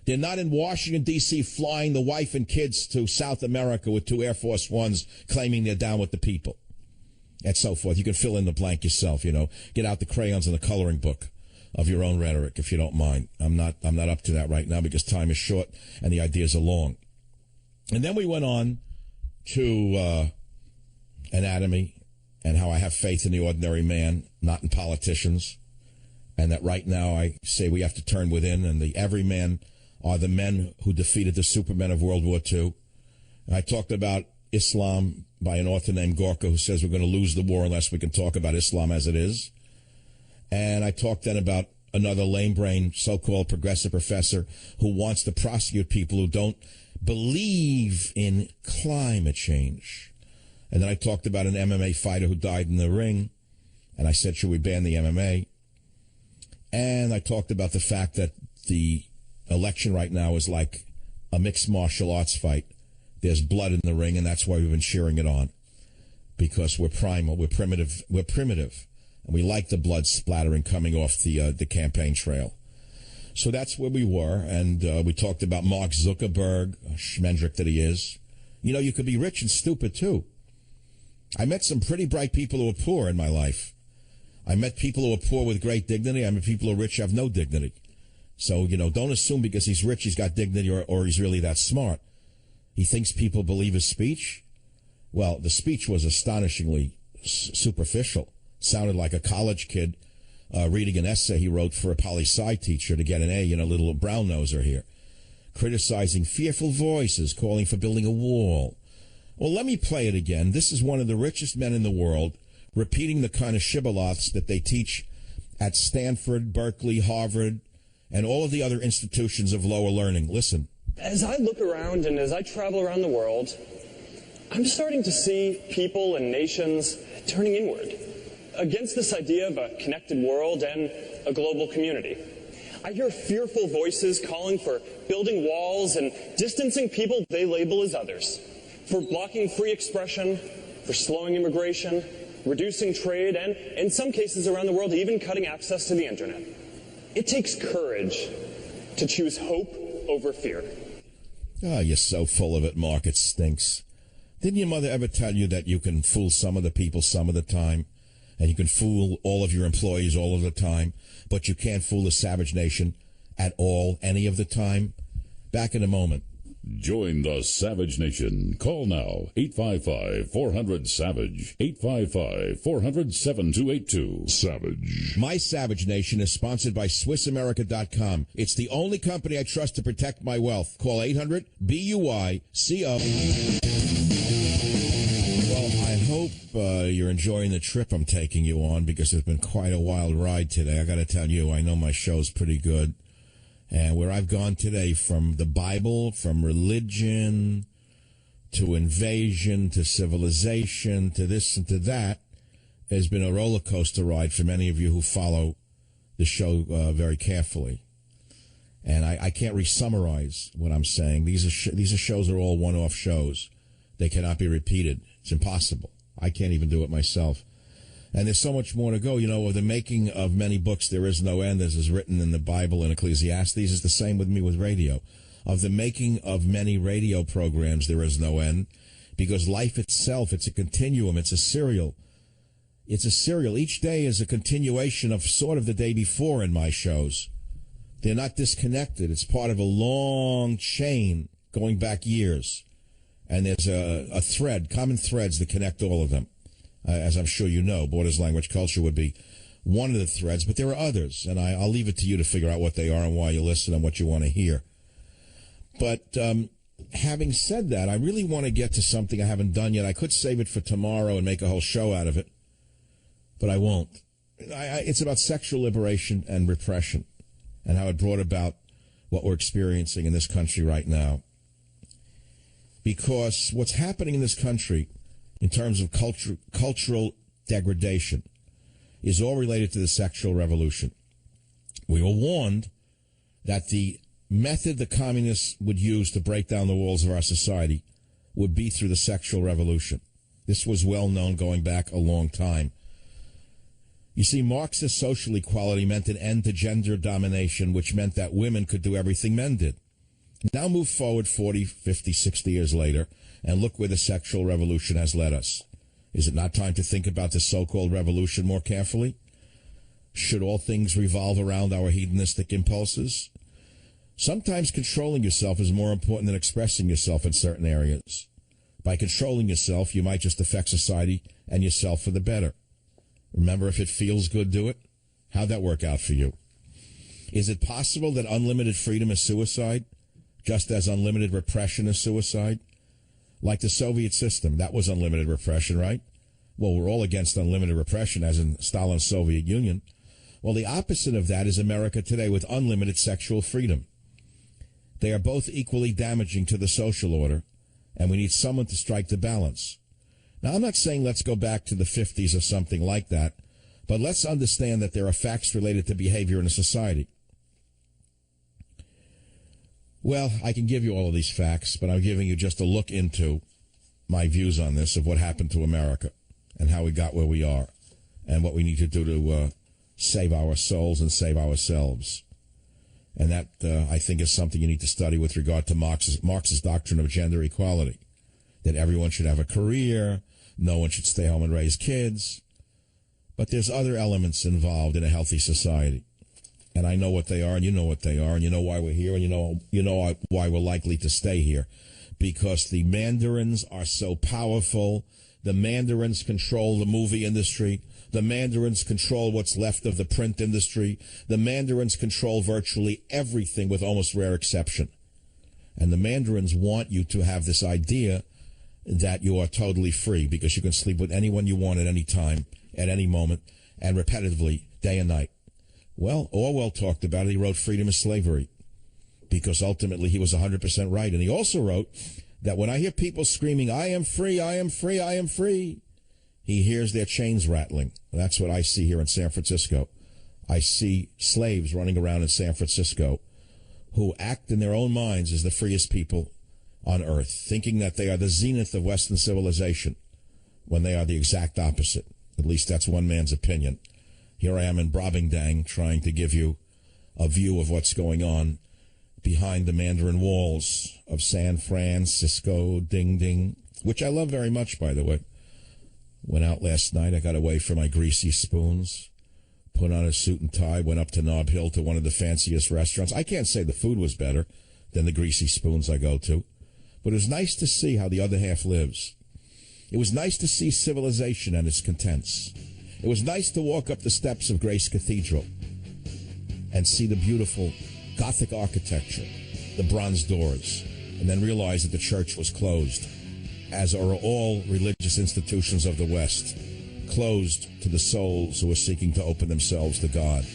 They're not in Washington, D.C. flying the wife and kids to South America with 2 Air Force Ones claiming they're down with the people. And so forth. You can fill in the blank yourself, Get out the crayons and the coloring book of your own rhetoric, if you don't mind. I'm not up to that right now because time is short and the ideas are long. And then we went on to anatomy and how I have faith in the ordinary man, not in politicians. And that right now I say we have to turn within, and the everyman are the men who defeated the supermen of World War II. And I talked about Islam by an author named Gorka, who says we're going to lose the war unless we can talk about Islam as it is. And I talked then about another lame-brained so-called progressive professor who wants to prosecute people who don't believe in climate change. And then I talked about an MMA fighter who died in the ring, and I said, should we ban the MMA? And I talked about the fact that the election right now is like a mixed martial arts fight. There's blood in the ring, and that's why we've been cheering it on, because we're primal, we're primitive, and we like the blood splattering coming off the campaign trail. So that's where we were, and we talked about Mark Zuckerberg, schmendrick that he is. You could be rich and stupid, too. I met some pretty bright people who are poor in my life. I met people who are poor with great dignity. I met people who are rich who have no dignity. So, don't assume because he's rich he's got dignity or he's really that smart. He thinks people believe his speech. Well, the speech was astonishingly superficial. Sounded like a college kid reading an essay he wrote for a poli-sci teacher to get an A, little brown noser here. Criticizing fearful voices, calling for building a wall. Well, let me play it again. This is one of the richest men in the world repeating the kind of shibboleths that they teach at Stanford, Berkeley, Harvard, and all of the other institutions of lower learning. Listen. As I look around and as I travel around the world, I'm starting to see people and nations turning inward against this idea of a connected world and a global community. I hear fearful voices calling for building walls and distancing people they label as others, for blocking free expression, for slowing immigration, reducing trade, and in some cases around the world, even cutting access to the internet. It takes courage to choose hope over fear. Oh, you're so full of it, Mark. It stinks. Didn't your mother ever tell you that you can fool some of the people some of the time, and you can fool all of your employees all of the time, but you can't fool the savage nation at all any of the time? Back in a moment. Join the Savage Nation. Call now, 855-400-SAVAGE, 855-400-7282. Savage. My Savage Nation is sponsored by SwissAmerica.com. It's the only company I trust to protect my wealth. Call 800-BUI-CO. Well, I hope you're enjoying the trip I'm taking you on, because it's been quite a wild ride today. I got to tell you, I know my show's pretty good. And where I've gone today, from the Bible, from religion, to invasion, to civilization, to this and to that, has been a roller coaster ride for many of you who follow the show very carefully. And I can't re-summarize what I'm saying. These shows are all one-off shows. They cannot be repeated. It's impossible. I can't even do it myself. And there's so much more to go. Of the making of many books, there is no end, as is written in the Bible and Ecclesiastes. Is the same with me with radio. Of the making of many radio programs, there is no end, because life itself, it's a continuum. It's a serial. It's a serial. Each day is a continuation of sort of the day before in my shows. They're not disconnected. It's part of a long chain going back years. And there's a thread, common threads that connect all of them. As I'm sure you know, Borders, Language, Culture would be one of the threads, but there are others, and I'll leave it to you to figure out what they are and why you listen and what you want to hear. But having said that, I really want to get to something I haven't done yet. I could save it for tomorrow and make a whole show out of it, but I won't. It's about sexual liberation and repression, and how it brought about what we're experiencing in this country right now. Because what's happening in this country in terms of cultural degradation is all related to the sexual revolution. We were warned that the method the communists would use to break down the walls of our society would be through the sexual revolution. This was well known going back a long time. You see, Marxist social equality meant an end to gender domination, which meant that women could do everything men did. Now move forward 40, 50, 60 years later, and look where the sexual revolution has led us. Is it not time to think about the so-called revolution more carefully? Should all things revolve around our hedonistic impulses? Sometimes controlling yourself is more important than expressing yourself in certain areas. By controlling yourself, you might just affect society and yourself for the better. Remember, if it feels good, do it. How'd that work out for you? Is it possible that unlimited freedom is suicide, just as unlimited repression is suicide? Like the Soviet system, that was unlimited repression, right? Well, we're all against unlimited repression, as in Stalin's Soviet Union. Well, the opposite of that is America today with unlimited sexual freedom. They are both equally damaging to the social order, and we need someone to strike the balance. Now, I'm not saying let's go back to the 50s or something like that, but let's understand that there are facts related to behavior in a society. Well, I can give you all of these facts, but I'm giving you just a look into my views on this, of what happened to America and how we got where we are and what we need to do to save our souls and save ourselves. And that, I think, is something you need to study with regard to Marx's doctrine of gender equality, that everyone should have a career, no one should stay home and raise kids. But there's other elements involved in a healthy society. And I know what they are, and you know what they are, and you know why we're here, and you know why we're likely to stay here. Because the Mandarins are so powerful. The Mandarins control the movie industry. The Mandarins control what's left of the print industry. The Mandarins control virtually everything with almost rare exception. And the Mandarins want you to have this idea that you are totally free because you can sleep with anyone you want at any time, at any moment, and repetitively, day and night. Well, Orwell talked about it. He wrote Freedom is Slavery because ultimately he was 100% right. And he also wrote that when I hear people screaming, I am free, I am free, I am free, he hears their chains rattling. That's what I see here in San Francisco. I see slaves running around in San Francisco who act in their own minds as the freest people on earth, thinking that they are the zenith of Western civilization when they are the exact opposite. At least that's one man's opinion. Here I am in Brobdingnag trying to give you a view of what's going on behind the Mandarin walls of San Francisco, ding, ding, which I love very much, by the way. Went out last night. I got away from my greasy spoons, put on a suit and tie, went up to Nob Hill to one of the fanciest restaurants. I can't say the food was better than the greasy spoons I go to, but it was nice to see how the other half lives. It was nice to see civilization and its contents. It was nice to walk up the steps of Grace Cathedral and see the beautiful Gothic architecture, the bronze doors, and then realize that the church was closed, as are all religious institutions of the West, closed to the souls who are seeking to open themselves to God.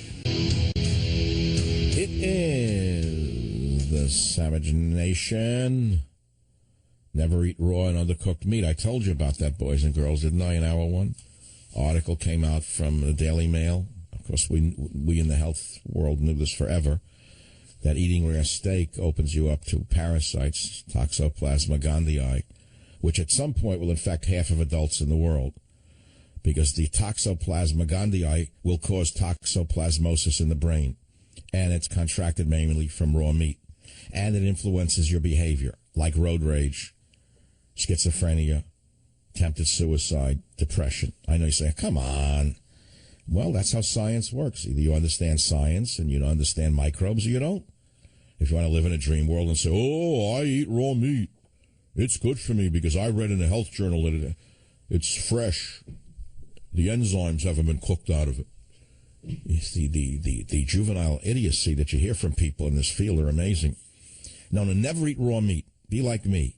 It is the Savage Nation. Never eat raw and undercooked meat. I told you about that, boys and girls, didn't I, in hour one? Article came out from the Daily Mail. Of course, we in the health world knew this forever, that eating rare steak opens you up to parasites, Toxoplasma gondii, which at some point will infect half of adults in the world, because the Toxoplasma gondii will cause toxoplasmosis in the brain, and it's contracted mainly from raw meat, and it influences your behavior, like road rage, schizophrenia, attempted suicide, depression. I know you say, come on. Well, that's how science works. Either you understand science and you understand microbes, or you don't. If you want to live in a dream world and say, oh, I eat raw meat, it's good for me because I read in a health journal that it's fresh. The enzymes haven't been cooked out of it. It's the juvenile idiocy that you hear from people in this field are amazing. No, never eat raw meat. Be like me.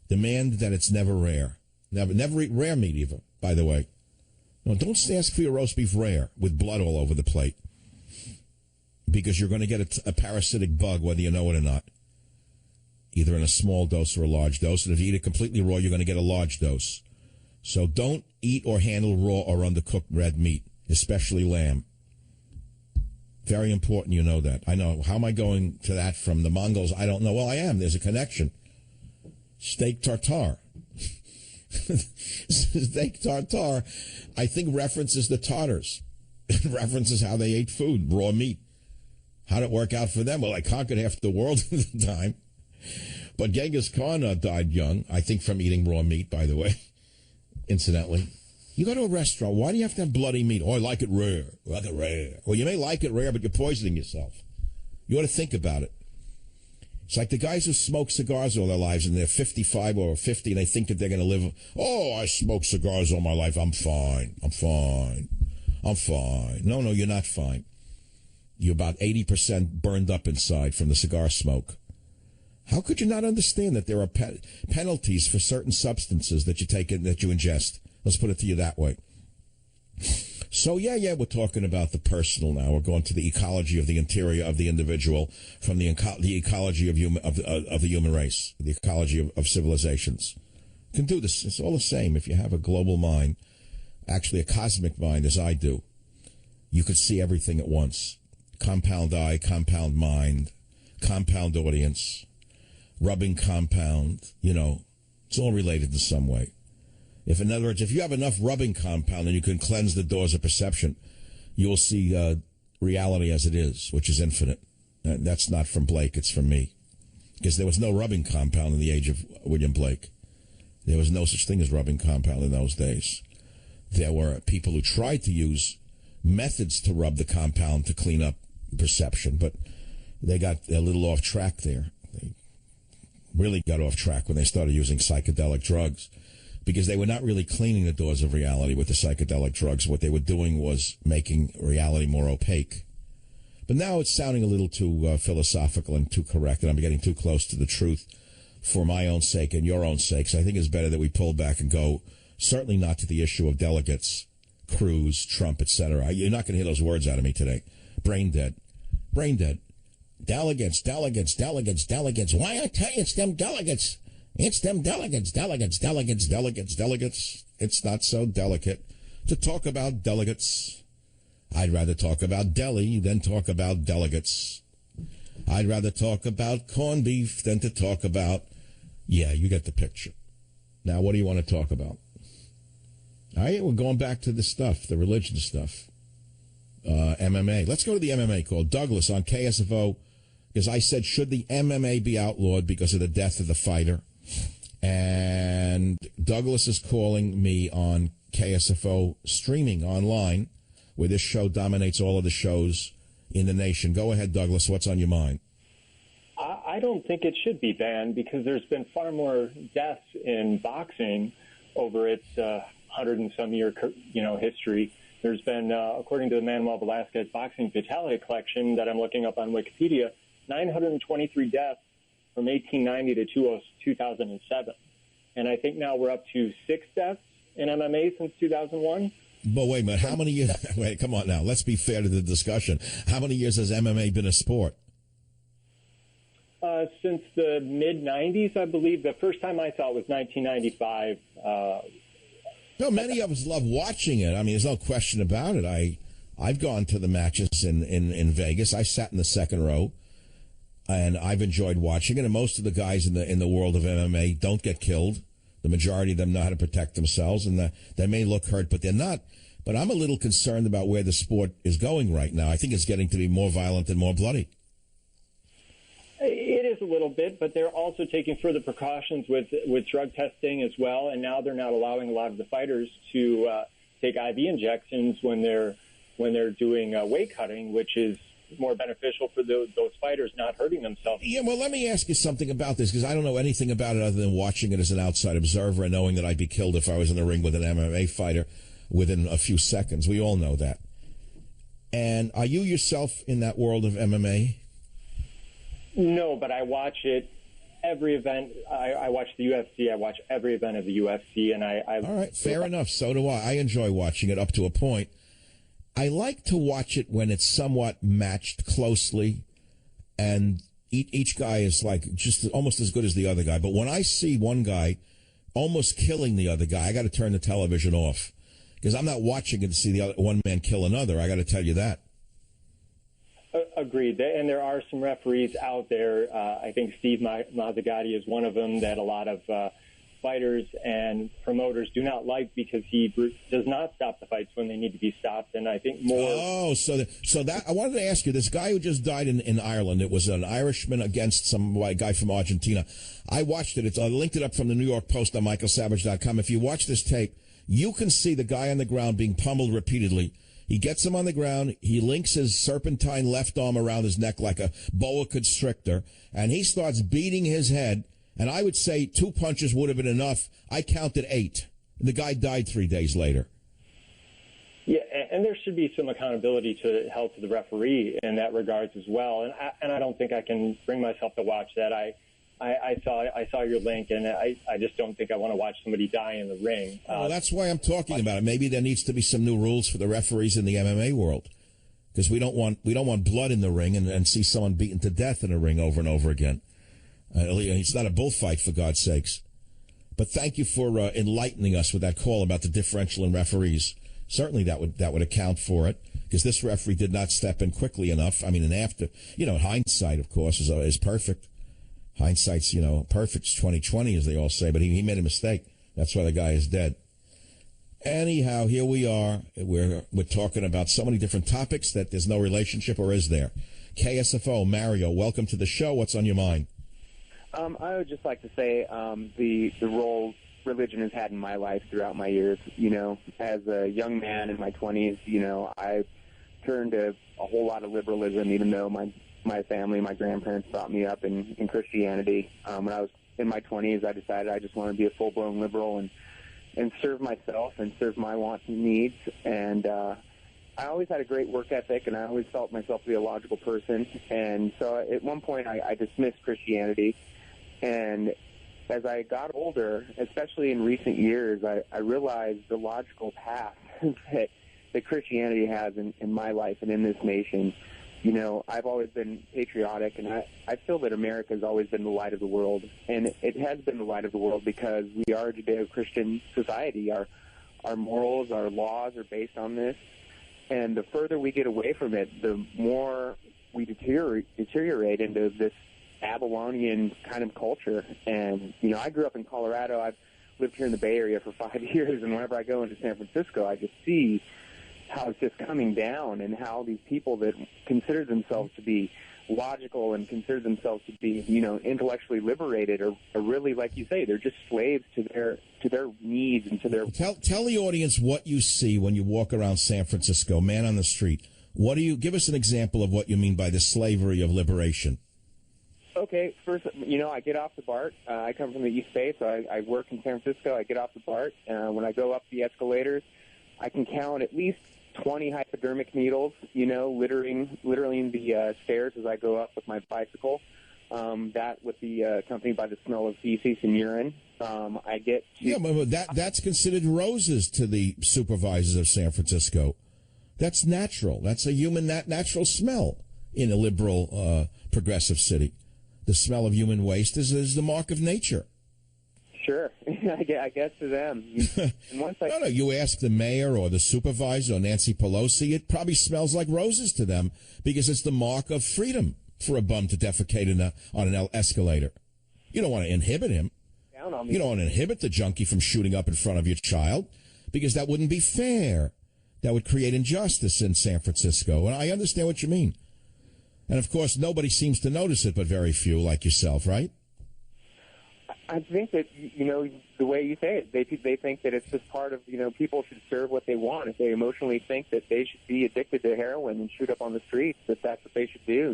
Demand that it's never rare. Never eat rare meat either, by the way. No, don't ask for your roast beef rare with blood all over the plate. because you're going to get a parasitic bug, whether you know it or not, either in a small dose or a large dose. And if you eat it completely raw, you're going to get a large dose. So don't eat or handle raw or undercooked red meat, especially lamb. Very important you know that. I know. How am I going to that from the Mongols? I don't know. Well, I am. There's a connection. Steak tartare. Steak tartare, I think, references the Tartars. References how they ate food, raw meat. How did it work out for them? Well, I conquered half the world at the time. But Genghis Khan died young, I think, from eating raw meat, by the way, incidentally. You go to a restaurant, why do you have to have bloody meat? Oh, I like it rare. I like it rare. Well, you may like it rare, but you're poisoning yourself. You ought to think about it. It's like the guys who smoke cigars all their lives and they're 55 or 50 and they think that they're going to live. Oh, I smoked cigars all my life. I'm fine. I'm fine. I'm fine. No, you're not fine. You're about 80% burned up inside from the cigar smoke. How could you not understand that there are penalties for certain substances that you take in, that you ingest? Let's put it to you that way. So, yeah, we're talking about the personal now. We're going to the ecology of the interior of the individual from the ecology of the human race, the ecology of civilizations. You can do this. It's all the same. If you have a global mind, actually a cosmic mind, as I do, you could see everything at once. Compound eye, compound mind, compound audience, rubbing compound, it's all related in some way. In other words, if you have enough rubbing compound and you can cleanse the doors of perception, you will see reality as it is, which is infinite. That's not from Blake, it's from me. Because there was no rubbing compound in the age of William Blake. There was no such thing as rubbing compound in those days. There were people who tried to use methods to rub the compound to clean up perception, but they got a little off track there. They really got off track when they started using psychedelic drugs, because they were not really cleaning the doors of reality with the psychedelic drugs. What they were doing was making reality more opaque. But now it's sounding a little too philosophical and too correct, and I'm getting too close to the truth for my own sake and your own sakes. I think it's better that we pull back and go, certainly not to the issue of delegates, Cruz, Trump, etc. You're not going to hear those words out of me today. Brain dead. Brain dead. Delegates. Why I tell you it's them delegates? It's them delegates. It's not so delicate to talk about delegates. I'd rather talk about Delhi than talk about delegates. I'd rather talk about corned beef than to talk about, you get the picture. Now, what do you want to talk about? All right, we're going back to the stuff, the religion stuff. MMA. Let's go to the MMA call. Douglas on KSFO, because I said, should the MMA be outlawed because of the death of the fighter? And Douglas is calling me on KSFO streaming online, where this show dominates all of the shows in the nation. Go ahead, Douglas. What's on your mind? I don't think it should be banned because there's been far more deaths in boxing over its 100-and-some-year history. There's been, according to the Manuel Velasquez Boxing Fatality Collection that I'm looking up on Wikipedia, 923 deaths from 1890 to 2007. And I think now we're up to 6 deaths in MMA since 2001. But wait a minute, how many years? Wait, come on now. Let's be fair to the discussion. How many years has MMA been a sport? Since the mid-'90s, I believe. The first time I saw it was 1995. No, many of us love watching it. I mean, there's no question about it. I've gone to the matches in Vegas. I sat in the second row, and I've enjoyed watching it. And most of the guys in the world of MMA don't get killed. The majority of them know how to protect themselves, and they may look hurt, but they're not. But I'm a little concerned about where the sport is going right now. I think it's getting to be more violent and more bloody. It is a little bit, but they're also taking further precautions with drug testing as well. And now they're not allowing a lot of the fighters to take IV injections when they're doing weight cutting, which is more beneficial for those fighters not hurting themselves. Yeah, well, let me ask you something about this, because I don't know anything about it other than watching it as an outside observer and knowing that I'd be killed if I was in the ring with an MMA fighter within a few seconds. We all know that. And are you yourself in that world of MMA? No, but I watch it every event. I watch the UFC. I watch every event of the UFC, and I all right, fair enough. So do I. I enjoy watching it up to a point. I like to watch it when it's somewhat matched closely, and each guy is like just almost as good as the other guy. But when I see one guy almost killing the other guy, I got to turn the television off because I'm not watching it to see the other one man kill another. I got to tell you that. Agreed. And there are some referees out there. I think Steve Mazzagatti is one of them that a lot of fighters and promoters do not like because he does not stop the fights when they need to be stopped. And I think more. Oh, so that I wanted to ask you, this guy who just died in Ireland, it was an Irishman against some guy from Argentina. I watched it. I linked it up from the New York Post on michaelsavage.com. If you watch this tape, you can see the guy on the ground being pummeled repeatedly. He gets him on the ground. He links his serpentine left arm around his neck like a boa constrictor, and he starts beating his head. And I would say 2 punches would have been enough. I counted 8. The guy died 3 days later. Yeah, and there should be some accountability held to the referee in that regards as well. And I don't think I can bring myself to watch that. I saw your link, and I just don't think I want to watch somebody die in the ring. Well, that's why I'm talking about it. Maybe there needs to be some new rules for the referees in the MMA world, because we don't want blood in the ring and see someone beaten to death in a ring over and over again. It's not a bullfight, for God's sakes. But thank you for enlightening us with that call about the differential in referees. Certainly that would account for it, because this referee did not step in quickly enough. I mean, and after, hindsight, of course, is perfect. Hindsight's, perfect. It's 20/20, as they all say, but he made a mistake. That's why the guy is dead. Anyhow, here we are. We're talking about so many different topics that there's no relationship, or is there? KSFO, Mario, welcome to the show. What's on your mind? I would just like to say the role religion has had in my life throughout my years. As a young man in my 20s, I turned to a whole lot of liberalism, even though my family, my grandparents brought me up in Christianity. When I was in my 20s, I decided I just wanted to be a full-blown liberal and serve myself and serve my wants and needs. And I always had a great work ethic, and I always felt myself to be a logical person. And so at one point, I dismissed Christianity. And as I got older, especially in recent years, I realized the logical path that Christianity has in my life and in this nation. I've always been patriotic, and I feel that America has always been the light of the world. And it has been the light of the world because we are a Judeo-Christian society. Our morals, our laws are based on this. And the further we get away from it, the more we deteriorate into this Babylonian kind of culture. And, I grew up in Colorado. I've lived here in the Bay Area for 5 years, and whenever I go into San Francisco, I just see how it's just coming down, and how these people that consider themselves to be logical and consider themselves to be, intellectually liberated are really, like you say, they're just slaves to their needs and to their... Tell the audience what you see when you walk around San Francisco, man on the street. Give us an example of what you mean by the slavery of liberation. Okay, first, I get off the BART. I come from the East Bay, so I work in San Francisco. I get off the BART. When I go up the escalators, I can count at least 20 hypodermic needles, littering the stairs as I go up with my bicycle. That would be accompanied by the smell of feces and urine. That's considered roses to the supervisors of San Francisco. That's natural. That's a human natural smell in a liberal, progressive city. The smell of human waste is the mark of nature. Sure. I guess to them. No, you ask the mayor or the supervisor or Nancy Pelosi, it probably smells like roses to them because it's the mark of freedom for a bum to defecate on an escalator. You don't want to inhibit him. You don't want to inhibit the junkie from shooting up in front of your child because that wouldn't be fair. That would create injustice in San Francisco. And I understand what you mean. And, of course, nobody seems to notice it but very few like yourself, right? I think that, the way you say it, they think that it's just part of, people should serve what they want. If they emotionally think that they should be addicted to heroin and shoot up on the streets, that's what they should do,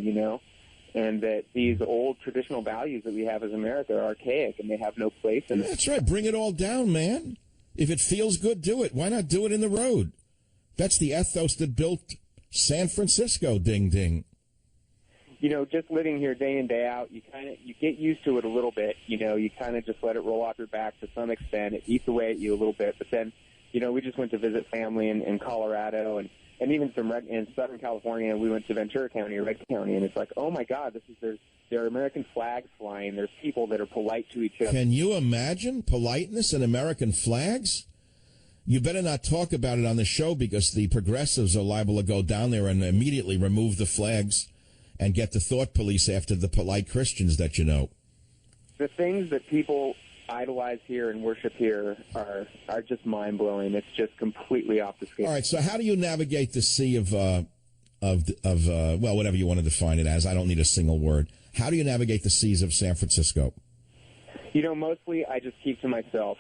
and that these old traditional values that we have as America are archaic and they have no place in it. That's right. Bring it all down, man. If it feels good, do it. Why not do it in the road? That's the ethos that built San Francisco, ding, ding. Just living here day in, day out, you get used to it a little bit. You kind of just let it roll off your back to some extent. It eats away at you a little bit. But then, we just went to visit family in Colorado, and and even in Southern California, we went to Ventura County or Red County, and it's like, oh my God, there are American flags flying. There's people that are polite to each other. Can you imagine politeness and American flags? You better not talk about it on the show because the progressives are liable to go down there and immediately remove the flags and get the thought police after the polite Christians that you know. The things that people idolize here and worship here are just mind-blowing. It's just completely off the scale. All right, so how do you navigate the sea of whatever you want to define it as? I don't need a single word. How do you navigate the seas of San Francisco? Mostly I just keep to myself.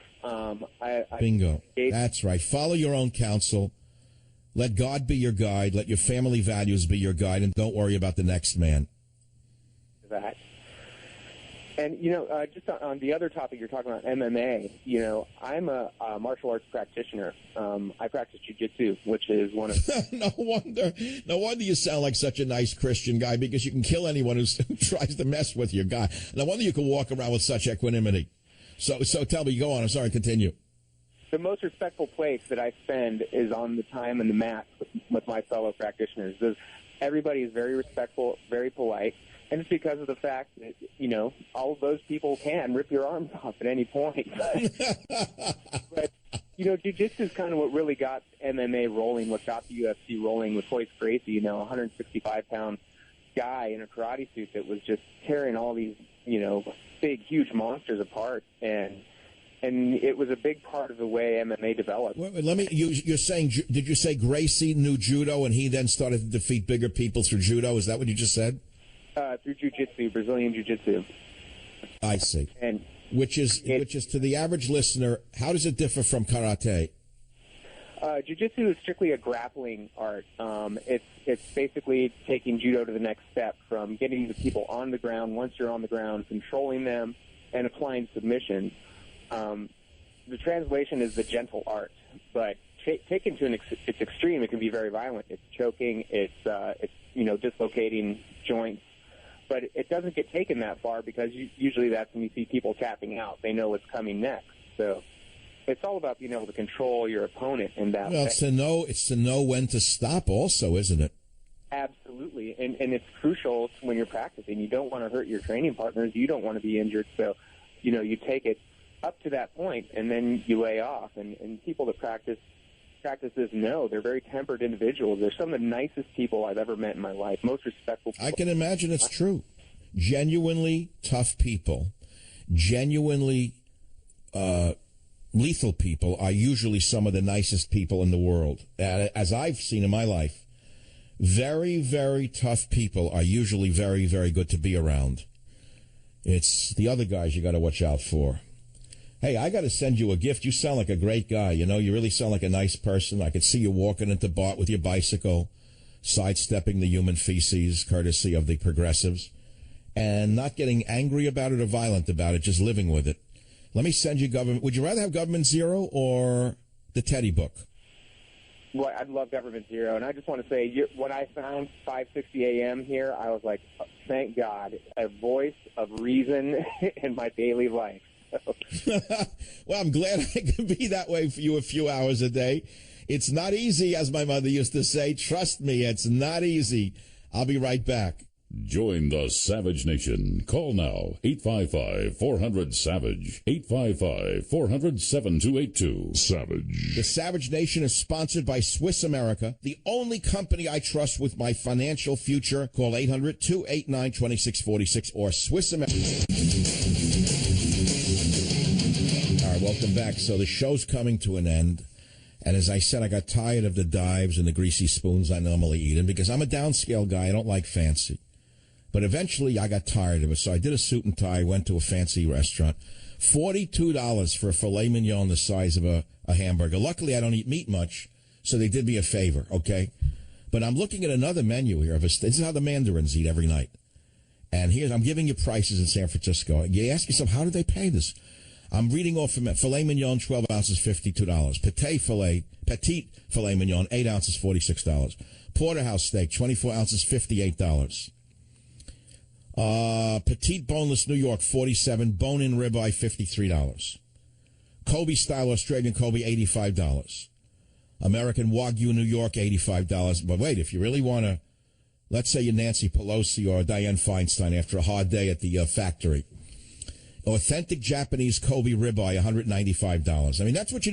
Bingo. That's right. Follow your own counsel. Let God be your guide. Let your family values be your guide, and don't worry about the next man. That. And, just on the other topic you're talking about, MMA, I'm a martial arts practitioner. I practice jiu-jitsu, which is one of... No wonder you sound like such a nice Christian guy, because you can kill anyone who tries to mess with your guy. No wonder you can walk around with such equanimity. So tell me, go on. I'm sorry, continue. The most respectful place that I spend is on the time and the mat with my fellow practitioners. Everybody is very respectful, very polite. And it's because of the fact that, all of those people can rip your arms off at any point. But jiu-jitsu is kind of what really got MMA rolling, what got the UFC rolling with Royce Gracie, a 165-pound guy in a karate suit that was just tearing all these, big, huge monsters apart. And it was a big part of the way MMA developed. Wait, you're saying, did you say Gracie knew judo and he then started to defeat bigger people through judo? Is that what you just said? Through jiu-jitsu, Brazilian jiu-jitsu. I see. And which is to the average listener, how does it differ from karate? Jiu-jitsu is strictly a grappling art. It's basically taking judo to the next step, from getting the people on the ground, once you're on the ground, controlling them, and applying submission. The translation is the gentle art, but taken to its extreme, it can be very violent. It's choking, it's dislocating joints. But it doesn't get taken that far, because usually that's when you see people tapping out. They know what's coming next. So it's all about being able to control your opponent in that way. It's to know when to stop also, isn't it? Absolutely. And it's crucial when you're practicing. You don't want to hurt your training partners. You don't want to be injured. So, you take it up to that point, and then you lay off. And people that practice this know they're very tempered individuals. They're some of the nicest people I've ever met in my life, most respectful people. I can imagine it's true. Genuinely tough people, genuinely lethal people are usually some of the nicest people in the world. As I've seen in my life, very, very tough people are usually very, very good to be around. It's the other guys you got to watch out for. Hey, I got to send you a gift. You sound like a great guy. You really sound like a nice person. I could see you walking into Bart with your bicycle, sidestepping the human feces, courtesy of the progressives, and not getting angry about it or violent about it, just living with it. Let me send you government. Would you rather have Government Zero or the Teddy book? Well, I'd love Government Zero. And I just want to say, when I found 560 AM here, I was like, thank God, a voice of reason in my daily life. Well, I'm glad I can be that way for you a few hours a day. It's not easy, as my mother used to say. Trust me, it's not easy. I'll be right back. Join the Savage Nation. Call now, 855-400-SAVAGE, 855-400-7282. Savage. The Savage Nation is sponsored by Swiss America, the only company I trust with my financial future. Call 800-289-2646 or Swiss America. All right, welcome back. So the show's coming to an end. And as I said, I got tired of the dives and the greasy spoons I normally eat in, because I'm a downscale guy. I don't like fancy. But eventually I got tired of it. So I did a suit and tie, went to a fancy restaurant. $42 for a filet mignon the size of a hamburger. Luckily, I don't eat meat much, so they did me a favor, okay? But I'm looking at another menu here. This is how the Mandarins eat every night. And I'm giving you prices in San Francisco. You ask yourself, how do they pay this? I'm reading off from it. Filet mignon, 12 ounces, $52. Petite filet mignon, 8 ounces, $46. Porterhouse steak, 24 ounces, $58. Petite boneless New York, $47. Bone-in ribeye, $53. Kobe style Australian Kobe, $85. American Wagyu New York, $85. But wait, if you really want to, let's say you're Nancy Pelosi or Dianne Feinstein after a hard day at the factory. Authentic Japanese Kobe ribeye, $195. I mean, that's what you